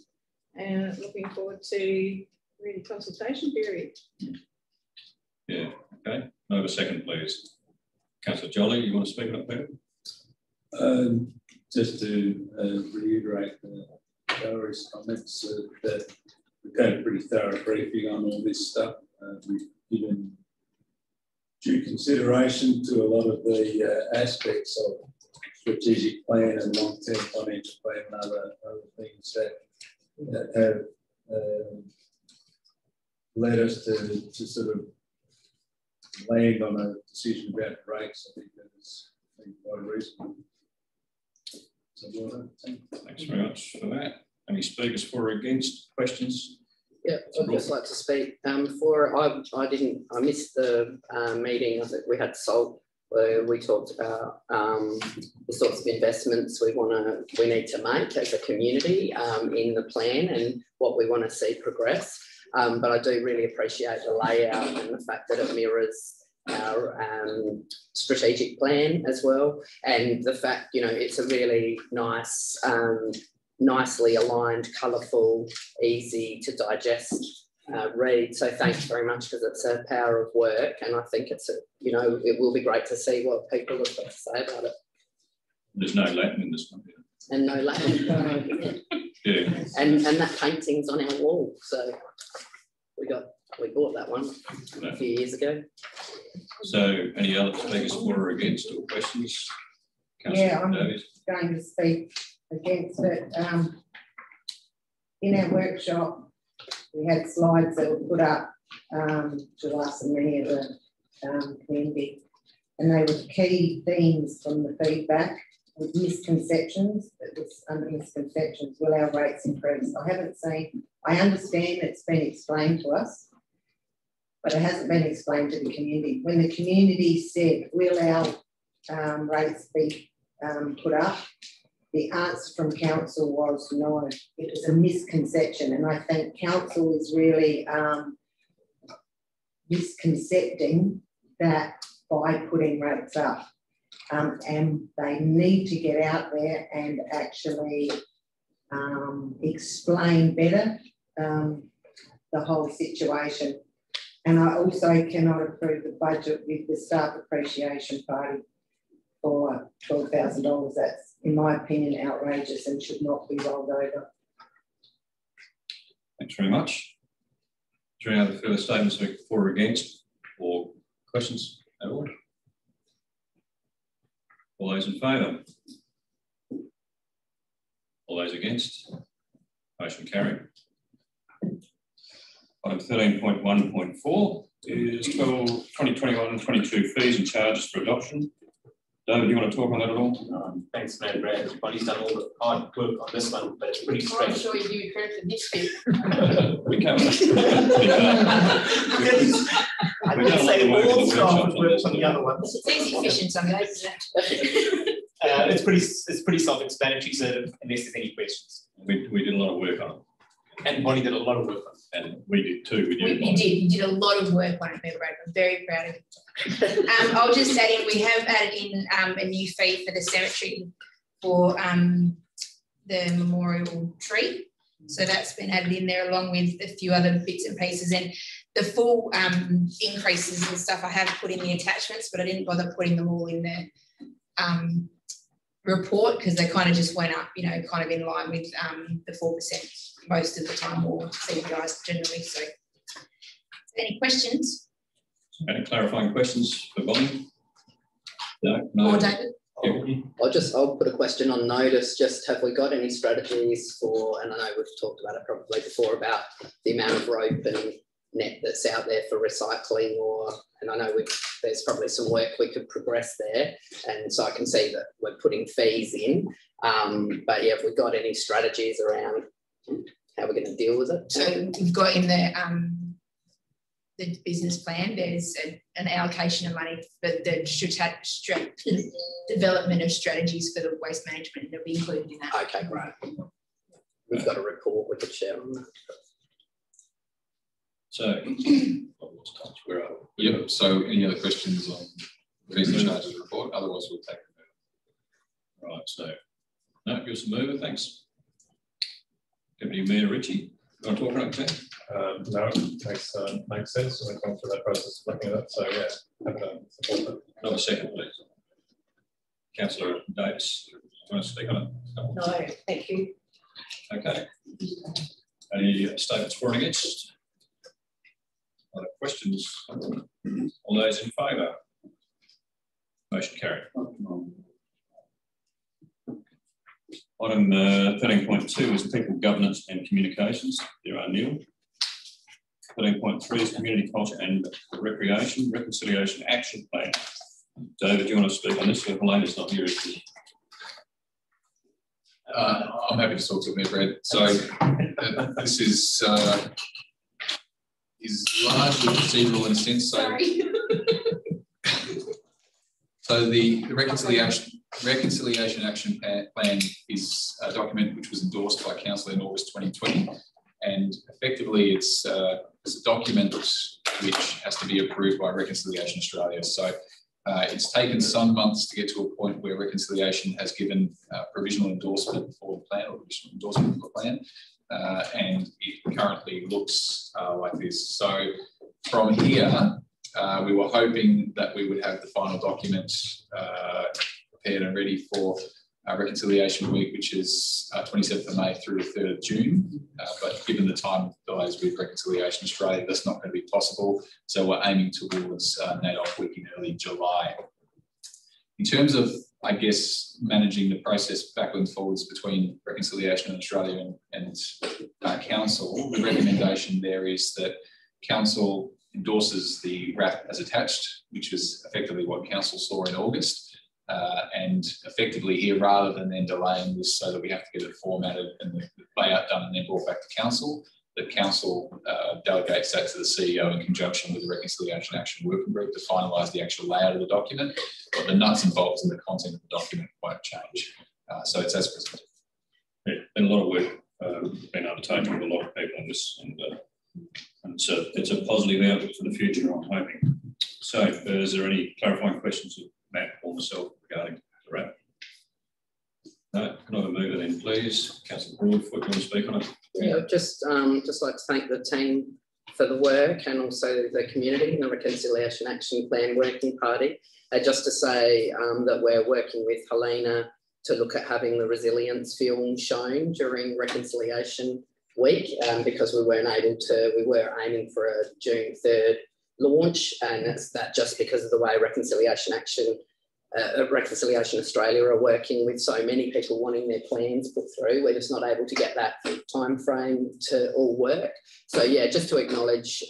And looking forward to really consultation period. Yeah, okay. Over a second, please. Councillor Jolly, you want to speak on it, Peter? Just to reiterate Valerie's comments, that we've had a pretty thorough briefing on all this stuff. We've given due consideration to a lot of the aspects of strategic plan and long-term financial plan and other things that have led us to sort of land on a decision about rates. I think that is quite reasonable. So well done. Thanks very much for that. Any speakers for or against? Questions? Yeah, I'd just like to speak. I missed the meeting. I think we had SALT where we talked about the sorts of investments we need to make as a community in the plan and what we want to see progress. But I do really appreciate the layout and the fact that it mirrors our strategic plan as well, and the fact, you know, it's a really nice, nicely aligned, colourful, easy to digest read. So thanks very much, because it's a power of work, and I think it's you know, it will be great to see what people have got to say about it. There's no Latin in this one, and no Latin. Yeah. And that painting's on our wall, so we bought that one a few years ago. So any other speakers for or against, or questions? Yeah, I'm going to speak against it. In our workshop, we had slides that were put up to us and many of the community, and they were key themes from the feedback with misconceptions. It was under misconceptions, will our rates increase? I understand it's been explained to us, but it hasn't been explained to the community. When the community said, will our rates be put up, the answer from council was no. It was a misconception, and I think council is really misconcepting that by putting rates up. And they need to get out there and actually explain better the whole situation. And I also cannot approve the budget with the staff appreciation party for $12,000. That's, in my opinion, outrageous and should not be rolled over. Thanks very much. Is there any other further statements for or against, or questions at all? All those in favour? All those against? Motion carried. Item 13.1.4 is 2021-22 fees and charges for adoption. David, do you want to talk on that at all? Thanks, Mayor Brad. Bonnie's done all the hard work on this one, but it's pretty straight. I'm sure you do credit for this bit. We can't. I didn't say all staff works on the other ones. It's easy efficient some days, isn't it? It's pretty self-explanatory, so unless there's any questions. We did a lot of work on it. And Bonnie did a lot of work on it. And we did too. You did a lot of work on it, Mayor Brad. I'm very proud of you. I'll just add in, we have added in a new fee for the cemetery for the memorial tree. So that's been added in there along with a few other bits and pieces. And the full increases and stuff I have put in the attachments, but I didn't bother putting them all in the report because they kind of just went up, you know, kind of in line with the 4% most of the time, or CPIs generally. So, any questions? Any clarifying questions for Bonnie? No. Or David? I'll put a question on notice. Just have we got any strategies for, and I know we've talked about it probably before, about the amount of rope and net that's out there for recycling, and I know there's probably some work we could progress there, and so I can see that we're putting fees in, but yeah, have we got any strategies around how we're going to deal with it? So we've got in the business plan, there's an allocation of money for the development of strategies for the waste management, and it'll be included in that. Okay, great. We've got a report we could share on that. So, where are we? Yep. So, any other questions on the fees and charges report? Otherwise, we'll take the Right. So, no, give us a mover. Thanks. Deputy Mayor Ritchie, you want to talk about that? No, it makes sense. We've gone through that process of looking at it. So, yeah, happy to support that. Another second, please. Councillor Davis, do you want to speak on it? No, thank you. Okay. Any statements for and against? Other questions? All those in favour? Motion carried. Item 13.2 is people governance and communications. There are Neil. 13.3 is community culture and recreation reconciliation action plan. David, do you want to speak on this? Helena's not here. I'm happy to talk to it, Brad. So this is largely procedural in a sense. So, sorry. so the reconciliation action plan is a document which was endorsed by Council in August 2020, and effectively it's a document which has to be approved by Reconciliation Australia. So it's taken some months to get to a point where Reconciliation has given provisional endorsement for the plan, or provisional endorsement for the plan, and it currently looks like this. So from here, we were hoping that we would have the final document prepared and ready for Reconciliation Week, which is 27th of May through the 3rd of June. But given the time delays with Reconciliation Australia, that's not going to be possible. So we're aiming towards NAIDOC Week in early July. In terms of, I guess, managing the process backwards and forwards between Reconciliation Australia and Council, the recommendation there is that Council endorses the RAP as attached, which is effectively what Council saw in August. And effectively here, rather than then delaying this so that we have to get it formatted and the layout done and then brought back to Council, the Council delegates that to the CEO in conjunction with the Reconciliation Action Working Group to finalise the actual layout of the document, but the nuts and bolts and the content of the document won't change. So it's as presented. Yeah, been a lot of work been undertaken with a lot of people on this, and it's a positive outlook for the future, I'm hoping. So is there any clarifying questions of Matt or myself regarding the RAP? No, can I have a mover then, please? Councillor Broadfoot, do you want to speak on it? Yeah, just like to thank the team for the work, and also the community and the Reconciliation Action Plan Working Party. Just to say that we're working with Helena to look at having the resilience film shown during Reconciliation Week, because we weren't able to, we were aiming for a June 3rd launch, and it's that just because of the way Reconciliation Australia are working with so many people wanting their plans put through. We're just not able to get that time frame to all work. So yeah, just to acknowledge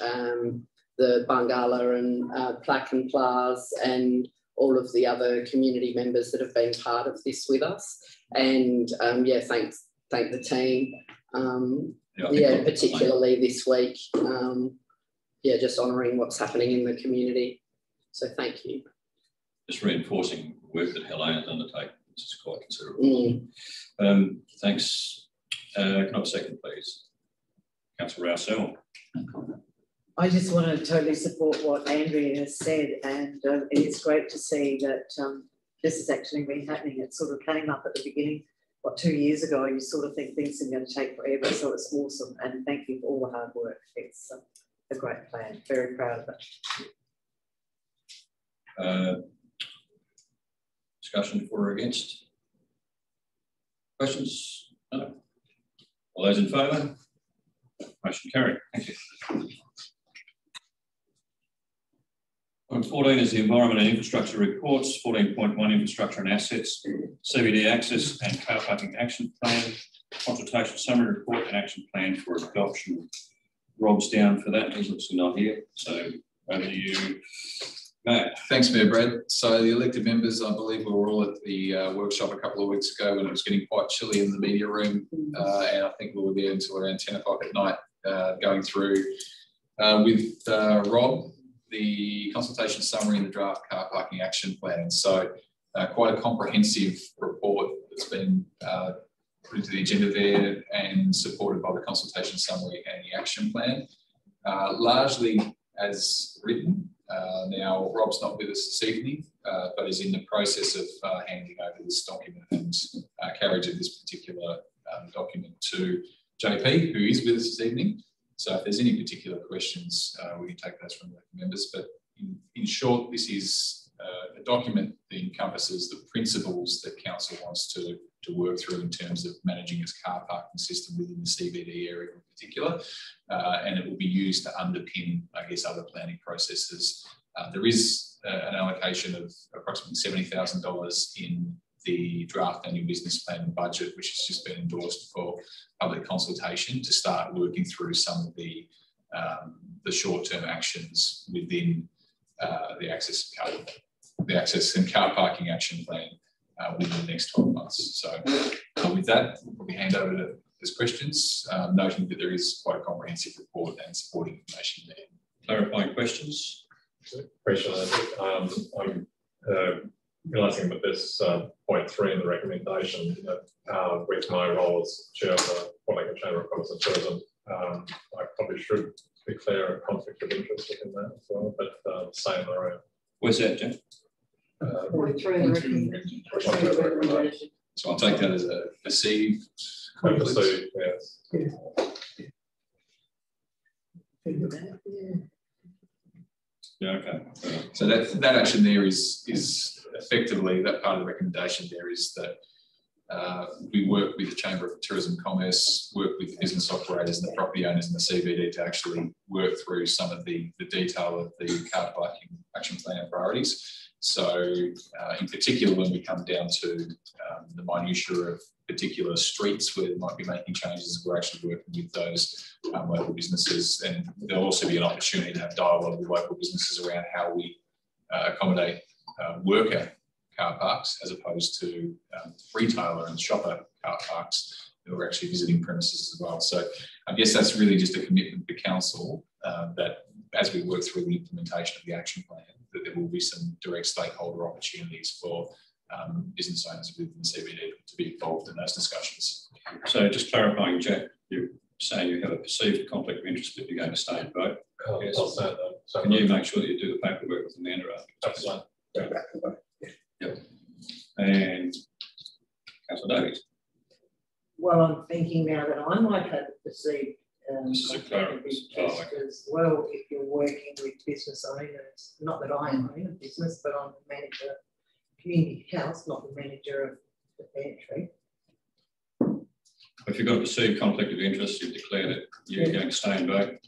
the Bangala and Plaque and Plaz and all of the other community members that have been part of this with us. And yeah, thank the team. Yeah, particularly this week. Yeah, just honouring what's happening in the community. So thank you. Just reinforcing work that Helena's undertaken, which is quite considerable. Thanks. Can I have a second, please? Councillor Rousseau. I just want to totally support what Andrea has said, and it is great to see that this has actually been happening. It sort of came up at the beginning, 2 years ago, you sort of think things are going to take forever, so it's awesome, and thank you for all the hard work. It's a great plan, very proud of it. Discussion for or against? Questions? No. All those in favour? Motion carried. Thank you. Point 14 is the Environment and Infrastructure Reports, 14.1 Infrastructure and Assets, CBD Access and Car Parking Action Plan, Consultation Summary Report and Action Plan for Adoption. Rob's down for that, he's obviously not here, so over to you, Matt. Thanks, Mayor Brad. So the elected members, I believe we were all at the workshop a couple of weeks ago when it was getting quite chilly in the media room, and I think we were there until around 10 o'clock at night going through with Rob the consultation summary and the draft car parking action plan. So quite a comprehensive report that's been put into the agenda there and supported by the consultation summary and the action plan, largely as written. Now, Rob's not with us this evening, but is in the process of handing over this document and carriage of this particular document to JP, who is with us this evening. So if there's any particular questions, we can take those from the members. But in short, this is a document that encompasses the principles that council wants to work through in terms of managing its car parking system within the CBD area in particular. And it will be used to underpin, I guess, other planning processes. There is an allocation of approximately $70,000 in the draft annual business plan and budget, which has just been endorsed for public consultation to start working through some of the short-term actions within the access and car parking action plan within the next 12 months. So with that, we'll probably hand over to those questions, noting that there is quite a comprehensive report and supporting information there. Clarifying questions? Question. I'm realising that this point 3 in the recommendation, with my role as chair of the Port Lincoln Chamber of Commerce and Tourism, I probably should declare a conflict of interest within that as well, but same around. Where's that, Jim? Point 3 in the recommendation. So I'll take that as a perceived conflict. Yes. Yeah, okay. So that action there is effectively, that part of the recommendation there is that we work with the Chamber of Tourism and Commerce, work with the business operators and the property owners in the CBD to actually work through some of the detail of the car parking action plan priorities. So in particular, when we come down to the minutiae of particular streets where they might be making changes, we're actually working with those local businesses, and there'll also be an opportunity to have dialogue with local businesses around how we accommodate worker car parks as opposed to retailer and shopper car parks who are actually visiting premises as well. So I guess that's really just a commitment to council that as we work through the implementation of the action plan, that there will be some direct stakeholder opportunities for business owners within the CBD to be involved in those discussions. So just clarifying, Jack, you're saying you have a perceived conflict of interest, but you're going to stay and vote. Yes. I'll say that. So can you make sure that you do the paperwork with Amanda after? Absolutely. Yep. And Councillor Davies. Well, I'm thinking now that I might have a perceived this is a clarity as well if you're working with business owners. Not that I own a business, but I'm the manager of community house, not the manager of the pantry. If you've got a perceived conflict of interest, you declare that you're going to stay and vote.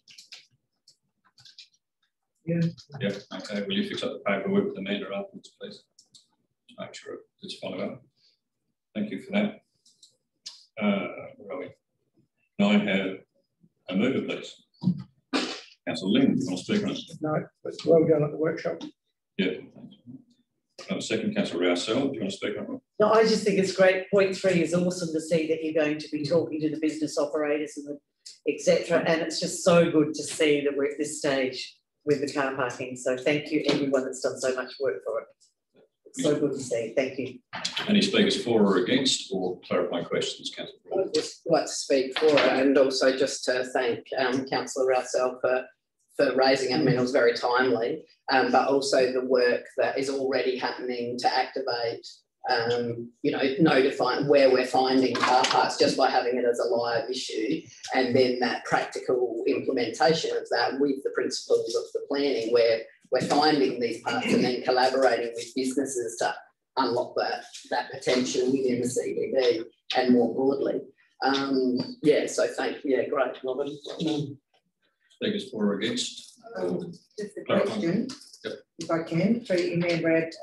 Yeah. Yeah. Okay. Will you fix up the paperwork with Amanda afterwards, please? Just make sure it's followed up. Thank you for that. Where are we? Now I have a mover, please. Councillor Ling, you want to speak on it? No, but well done at the workshop. Yeah. Another second, Councillor Rousseau, do you want to speak on it? No, I just think it's great. Point 3 is awesome to see that you're going to be talking to the business operators and the etc. And it's just so good to see that we're at this stage with the car parking. So thank you everyone that's done so much work for it. It's so good to see. Thank you. Any speakers for or against, or clarifying questions, Councillor? I'd just like to speak for it, and also just to thank Councillor Russell for raising it. I mean, it was very timely, but also the work that is already happening to activate, you know, notifying where we're finding car parks just by having it as a live issue, and then that practical implementation of that with the principles of the planning where we're finding these parks and then collaborating with businesses to unlock that potential within the CBD and more broadly. Yeah, so great, Robert. Speakers for or against? Just a question, if I can, through you, Mayor Brad.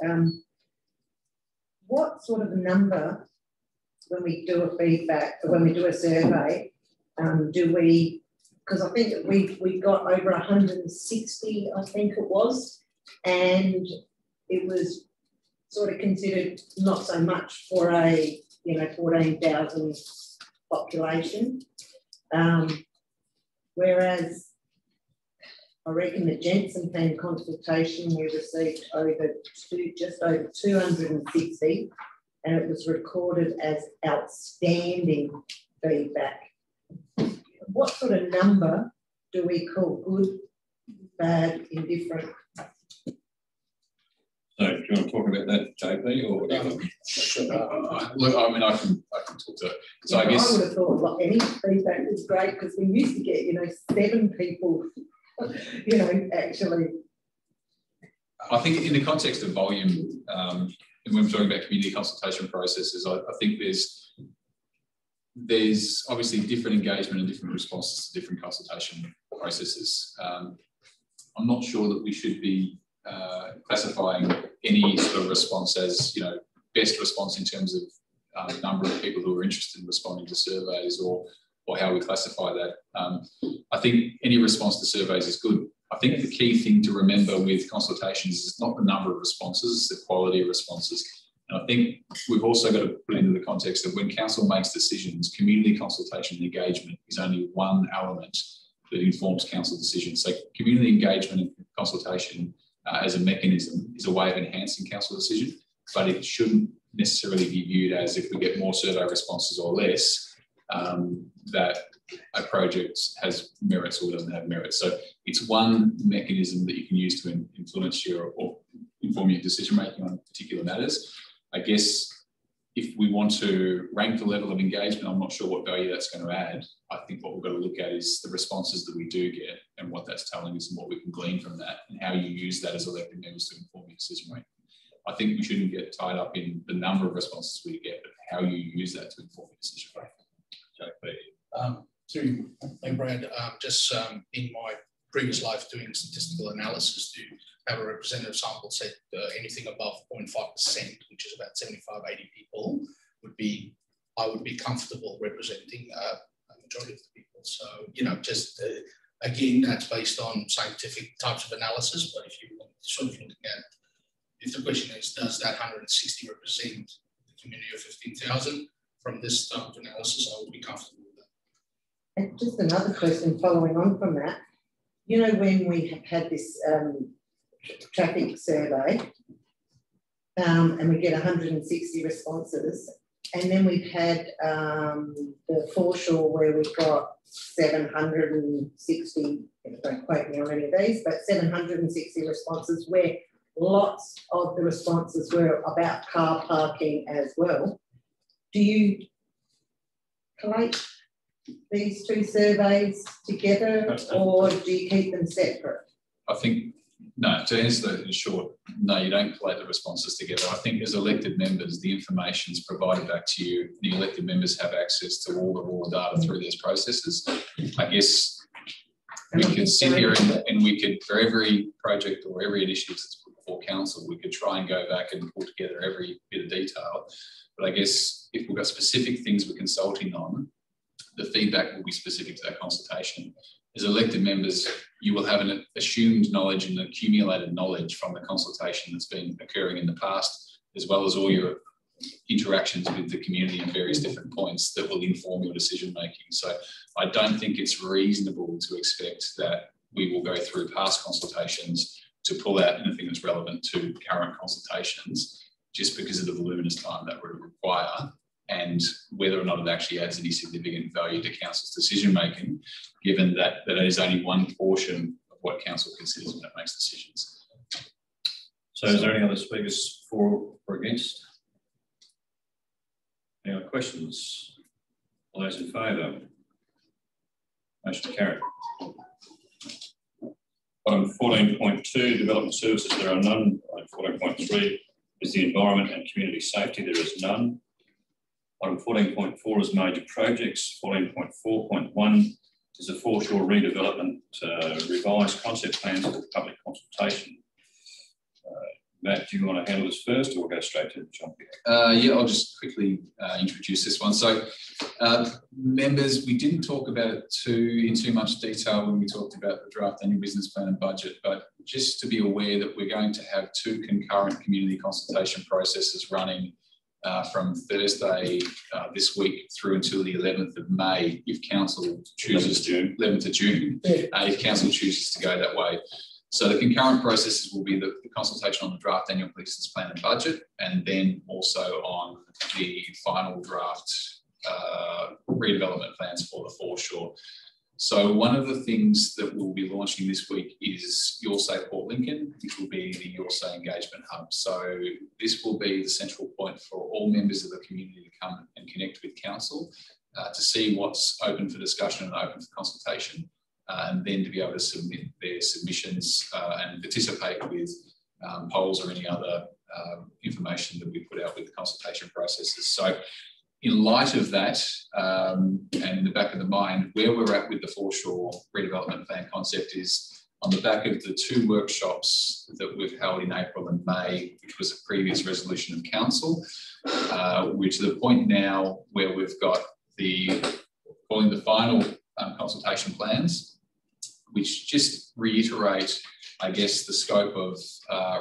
What sort of number, when we do a feedback, when we do a survey, do we, because I think we got over 160, I think it was, and it was sort of considered not so much for a 14,000 population, whereas I reckon the Jensen plan consultation we received just over 260, and it was recorded as outstanding feedback. What sort of number do we call good, bad, indifferent? So do you want to talk about that, JP, or look, I mean, I can talk to it. So I guess I would have thought any feedback was great, because we used to get 7 people, actually. I think in the context of volume, and when we're talking about community consultation processes, I think there's obviously different engagement and different responses to different consultation processes. I'm not sure that we should be classifying any sort of response as, best response in terms of number of people who are interested in responding to surveys or how we classify that. I think any response to surveys is good. I think the key thing to remember with consultations is not the number of responses, it's the quality of responses. And I think we've also got to put into the context that when council makes decisions, community consultation and engagement is only one element that informs council decisions. So community engagement and consultation as a mechanism is a way of enhancing council decision, but it shouldn't necessarily be viewed as, if we get more survey responses or less, that a project has merits or doesn't have merits. So it's one mechanism that you can use to influence or inform your decision making on particular matters. I guess if we want to rank the level of engagement, I'm not sure what value that's going to add. I think what we've got to look at is the responses that we do get and what that's telling us and what we can glean from that and how you use that as elected members to inform your decision making. I think we shouldn't get tied up in the number of responses we get, but how you use that to inform your decision making. Through Brad, in my previous life doing statistical analysis, to have a representative sample set anything above 0.5%, which is about 75, 80 people, I would be comfortable representing a majority of the people. So, again, that's based on scientific types of analysis, but if you sort of looking at, if the question is, does that 160 represent the community of 15,000? From this type of analysis, I would be comfortable with that. And just another question following on from that, when we have had this traffic survey and we get 160 responses, and then we've had the foreshore where we've got 760, don't quote me on any of these, but 760 responses where lots of the responses were about car parking as well. Do you collate these two surveys together, or do you keep them separate? I think, no, to answer that in short, no, you don't collate the responses together. I think as elected members, the information is provided back to you. The elected members have access to all the raw data through these processes. I guess we could sit here and we could, for every project or every initiative that's put before council, we could try and go back and pull together every bit of detail. But I guess if we've got specific things we're consulting on, the feedback will be specific to that consultation. As elected members, you will have an assumed knowledge and accumulated knowledge from the consultation that's been occurring in the past, as well as all your interactions with the community at various different points that will inform your decision making. So I don't think it's reasonable to expect that we will go through past consultations to pull out anything that's relevant to current consultations just because of the voluminous time that would require, and whether or not it actually adds any significant value to council's decision making, given that it is only one portion of what council considers when it makes decisions. So is there any other speakers for or against? Any other questions? All those in favour? Motion carried. Item 14.2, development services, there are none. Item 14.3 is the environment and community safety, there is none. Item 14.4 is major projects. 14.4.1 is a foreshore redevelopment revised concept plans for public consultation. Matt, do you want to handle this first, or we'll go straight to John? Yeah, I'll just quickly introduce this one. So, members, we didn't talk about it in too much detail when we talked about the draft annual business plan and budget, but just to be aware that we're going to have 2 concurrent community consultation processes running from Thursday this week through until the 11th of May, if council chooses to, 11th of June, if council chooses to go that way. So the concurrent processes will be the consultation on the draft annual business plan and budget, and then also on the final draft redevelopment plans for the foreshore. So one of the things that we'll be launching this week is Your Say Port Lincoln, which will be the Your Say engagement hub. So this will be the central point for all members of the community to come and connect with council to see what's open for discussion and open for consultation. And then to be able to submit their submissions and participate with polls or any other information that we put out with the consultation processes. So in light of that, and in the back of the mind, where we're at with the foreshore redevelopment plan concept is on the back of the 2 workshops that we've held in April and May, which was a previous resolution of council. We're to the point now where we've got calling the final consultation plans, which just reiterate, I guess, the scope of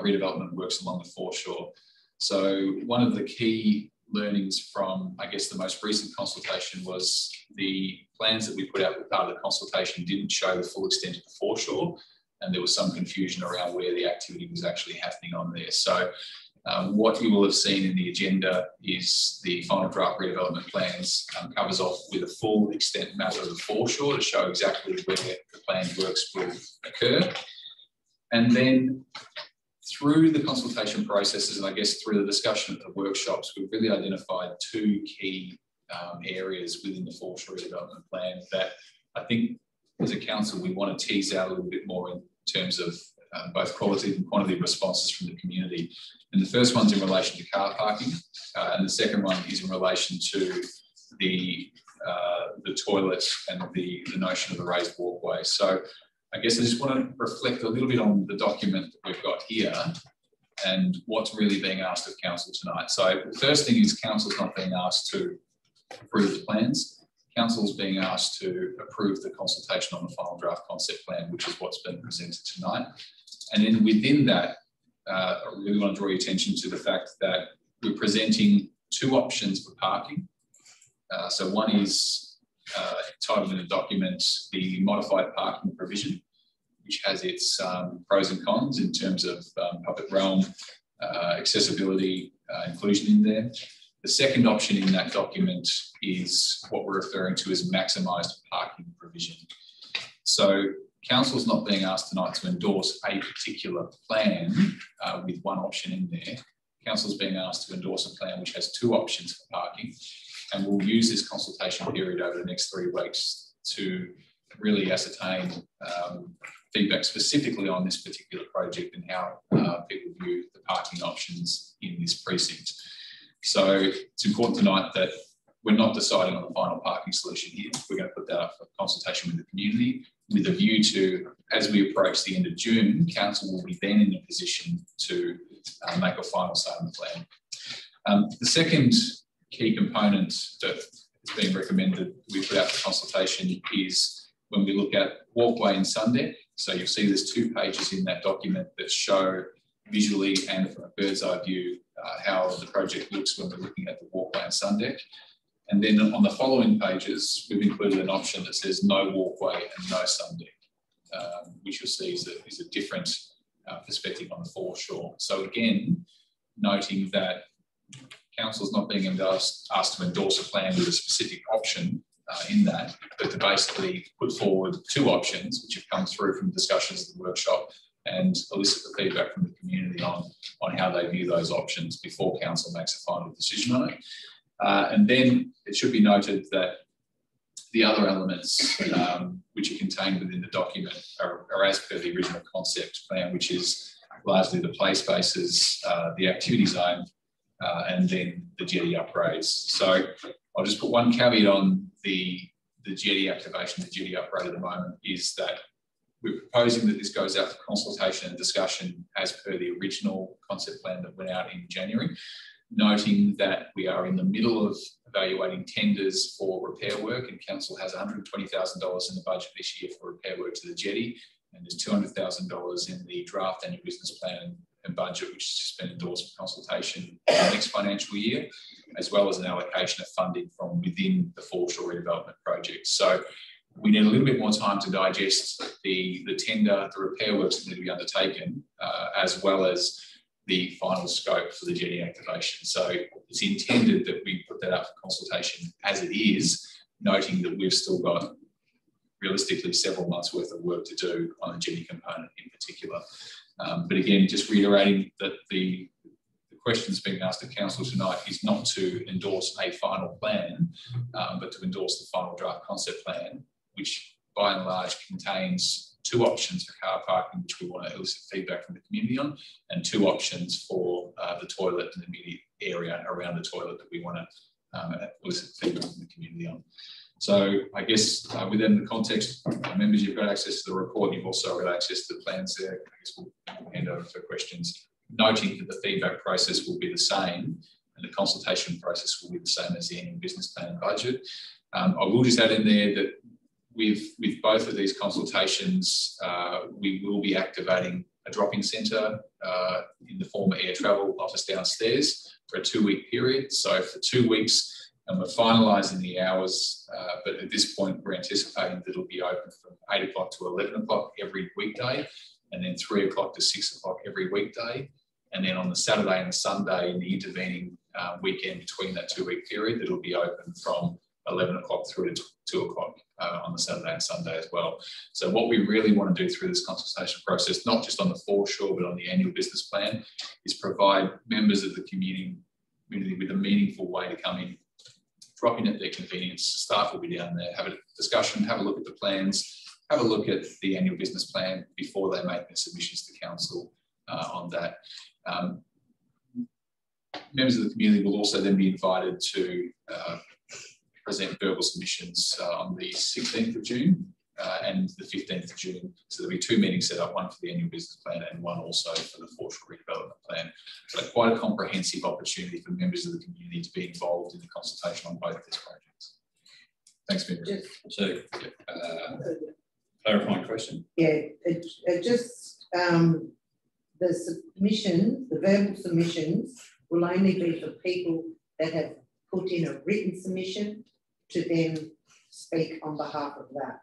redevelopment works along the foreshore. So one of the key learnings from, I guess, the most recent consultation was the plans that we put out with part of the consultation didn't show the full extent of the foreshore, and there was some confusion around where the activity was actually happening on there. So what you will have seen in the agenda is the final draft redevelopment plans covers off with a full extent map of the foreshore to show exactly where the planned works will occur. And then through the consultation processes, and I guess through the discussion at the workshops, we've really identified 2 key areas within the foreshore redevelopment plan that I think as a council we want to tease out a little bit more in terms of both quality and quantity of responses from the community. And the first one's in relation to car parking, and the second one is in relation to the toilet and the notion of a raised walkway. So I guess I just want to reflect a little bit on the document that we've got here and what's really being asked of council tonight. So the first thing is council's not being asked to approve the plans. Council's being asked to approve the consultation on the final draft concept plan, which is what's been presented tonight. And then within that, I really want to draw your attention to the fact that we're presenting 2 options for parking. So one is titled in the document, the modified parking provision, which has its pros and cons in terms of public realm, accessibility, inclusion in there. The second option in that document is what we're referring to as maximised parking provision. So council's not being asked tonight to endorse a particular plan with one option in there. Council's being asked to endorse a plan which has 2 options for parking, and we'll use this consultation period over the next 3 weeks to really ascertain feedback specifically on this particular project and how people view the parking options in this precinct. So it's important to note that we're not deciding on the final parking solution here. We're going to put that up for consultation with the community with a view to, as we approach the end of June, council will be then in a position to make a final say on the plan. The second key component that is being recommended we put out for consultation is when we look at walkway and sun deck. So you'll see there's 2 pages in that document that show visually and from a bird's eye view how the project looks when we're looking at the walkway and sun deck. And then on the following pages, we've included an option that says no walkway and no sun deck, which you'll see is a different perspective on the foreshore. So again, noting that council's not being asked to endorse a plan with a specific option in that, but to basically put forward 2 options which have come through from discussions at the workshop and elicit the feedback from the community on how they view those options before council makes a final decision on it. And then it should be noted that the other elements which are contained within the document are as per the original concept plan, which is largely the play spaces, the activity zone, and then the jetty upgrades. So I'll just put one caveat on the jetty activation, the jetty upgrade at the moment, is that we're proposing that this goes out for consultation and discussion as per the original concept plan that went out in January, noting that we are in the middle of evaluating tenders for repair work, and council has $120,000 in the budget this year for repair work to the jetty, and there's $200,000 in the draft annual business plan and budget, which has just been endorsed for consultation for the next financial year, as well as an allocation of funding from within the foreshore redevelopment project. So we need a little bit more time to digest the tender, the repair works that need to be undertaken, as well as the final scope for the jetty activation. So it's intended that we put that up for consultation as it is, noting that we've still got realistically several months worth of work to do on the jetty component in particular. But again, just reiterating that the questions being asked at council tonight is not to endorse a final plan, but to endorse the final draft concept plan, which by and large contains 2 options for car parking, which we want to elicit feedback from the community on, and 2 options for the toilet and the immediate area around the toilet that we want to elicit feedback from the community on. So I guess within the context, members, you've got access to the report, you've also got access to the plans there. I guess we'll hand over for questions, noting that the feedback process will be the same and the consultation process will be the same as the annual business plan and budget. I will just add in there that with both of these consultations, we will be activating a drop-in centre in the former air travel office downstairs for a 2-week period. So for 2 weeks, and we're finalising the hours, but at this point we're anticipating that it'll be open from 8 o'clock to 11 o'clock every weekday, and then 3 o'clock to 6 o'clock every weekday. And then on the Saturday and the Sunday in the intervening weekend between that 2-week period, it'll be open from 11 o'clock through to 2 o'clock on the Saturday and Sunday as well. So what we really want to do through this consultation process, not just on the foreshore, but on the annual business plan, is provide members of the community with a meaningful way to come in, drop in at their convenience. Staff will be down there, have a discussion, have a look at the plans, have a look at the annual business plan before they make their submissions to council on that. Members of the community will also then be invited to present verbal submissions on the 16th of June and the 15th of June. So there'll be 2 meetings set up, one for the annual business plan and one also for the foreshore redevelopment plan. So quite a comprehensive opportunity for members of the community to be involved in the consultation on both these projects. Thanks, Member. So, clarifying question. Yeah, the submissions, the verbal submissions will only be for people that have put in a written submission to then speak on behalf of that.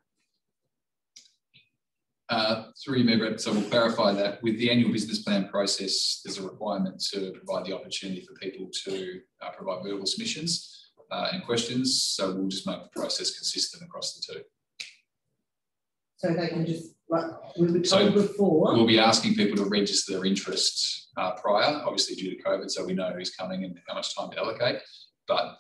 Through you, Member, so we'll clarify that with the annual business plan process, there's a requirement to provide the opportunity for people to provide verbal submissions and questions. So we'll just make the process consistent across the 2. So they can just, like we were told before. We'll be asking people to register their interest prior, obviously due to COVID, so we know who's coming and how much time to allocate. But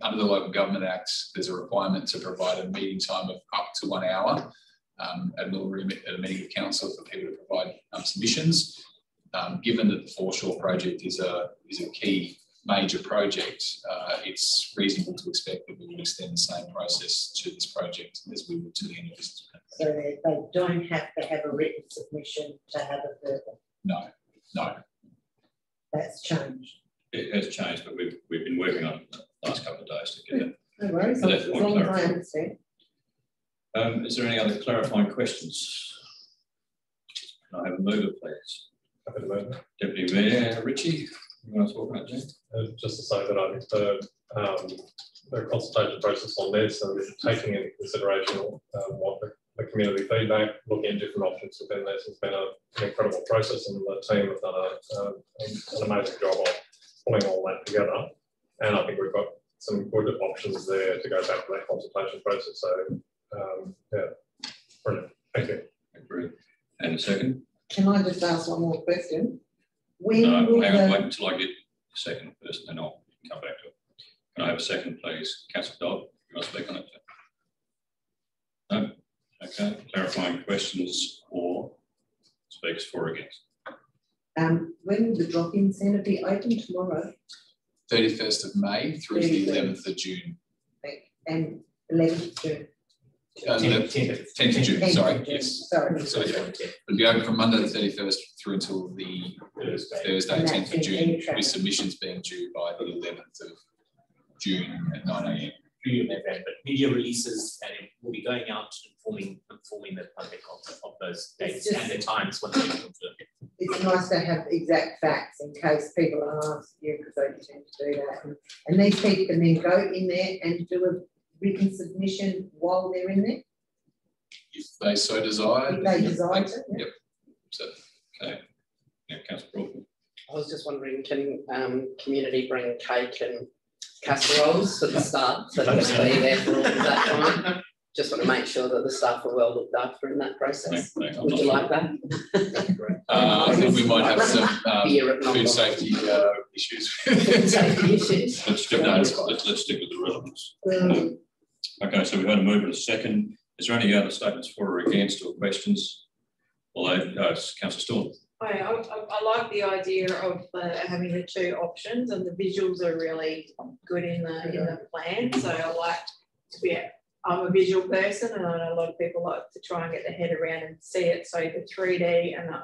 under the Local Government Act, there's a requirement to provide a meeting time of up to 1 hour at a meeting of council for people to provide submissions. Given that the foreshore project is a key major project, it's reasonable to expect that we will extend the same process to this project as we would to the annual business plan. So they don't have to have a written submission to have a verbal? No, no. That's changed. It has changed, but we've been working on it the last couple of days to get it. No worries, as long as I understand. Is there any other clarifying questions? Can I have a mover, please? Happy to move. Deputy Mayor Ritchie, you want to talk about that? Just to say that I think the consultation process on this and taking into consideration what the community feedback, looking at different options within this has been an incredible process, and the team have done an amazing job of pulling all that together. And I think we've got some good options there to go back to that consultation process. So yeah, brilliant. Thank you. Agree. And a second? Can I just ask one more question? Wait until I get a second first, and then I'll come back to it. Can I have a second, please? Councillor Dodd, you want to speak on it? No? Okay. Clarifying questions or speaks for or against? When will the drop-in centre be open tomorrow? 31st of May through to the 11th of June. And 11th of June. 10th of June, sorry, yes. Sorry. So yeah, it'll be open from Monday the 31st through until the Thursday, 10th of June, with submissions being due by the 11th of June at 9 AM. But media releases, and it will be going out informing the public of those dates and the times when they confirm. It's nice to have exact facts in case people ask you, because they tend to do that. And these people can then go in there and do a written submission while they're in there? If they so desire. If they desire to, yeah. Yep. So, okay. Yeah, Councillor Crawford. I was just wondering, can community bring cake and casseroles for the staff so they'll just be there for all of that time? Just want to make sure that the staff are well looked after in that process. Would you like that? I think we might have some food safety issues. Food safety issues. Let's stick with the relevance. Okay, so we've had a move and a second. Is there any other statements for or against or questions? Councillor Storm. I like the idea of having the two options, and the visuals are really good in the plan. So I like to be. I'm a visual person, and I know a lot of people like to try and get their head around and see it. So the 3D and the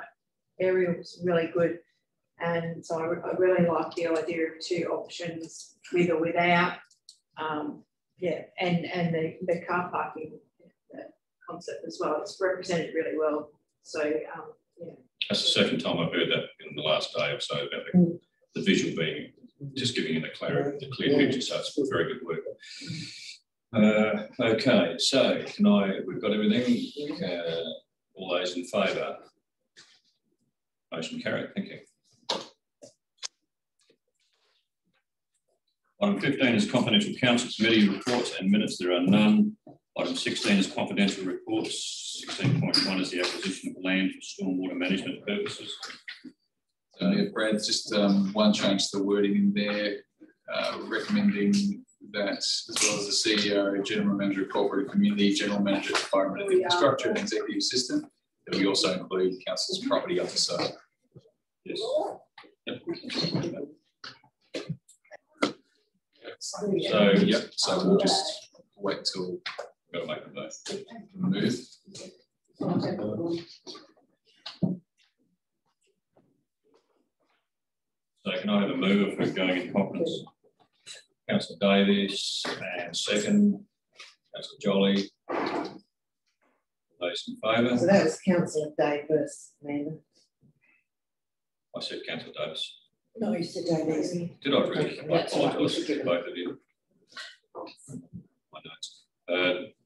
aerial was really good, and so I really like the idea of two options, with or without. Yeah, and the car parking concept as well. It's represented really well. So yeah. That's the second time I've heard that in the last day or so about the visual being just giving it the clear picture. So it's very good work. Okay, so we've got everything. All those in favour? Motion carried. Thank you. Item 15 is confidential council committee reports and minutes. There are none. Item 16 is confidential reports. 16.1 is the acquisition of land for stormwater management purposes. Yeah, Brad, just one change to the wording in there, recommending that, as well as the CEO, General Manager of Corporate and Community, General Manager of Environment and Infrastructure and Executive Assistant, that we also include Council's Property Officer. Yes. Yep. So, yep, so we'll just wait till we've got to make the vote. Move. So can I have a mover for going in confidence? Councillor Davies, and second, Councillor Jolly. Those in favour? So that was Councillor Davis, Amanda. I said Councillor Davis. No, you said Davies. Did I really? I apologise to both of you. My notes.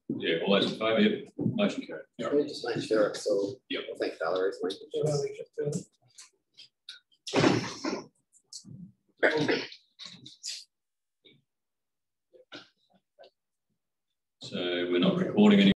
Yeah, all those in favour? Yep. Motion carried. Can we just make sure it's all? Yep. I think Valerie's making sure. So we're not recording any.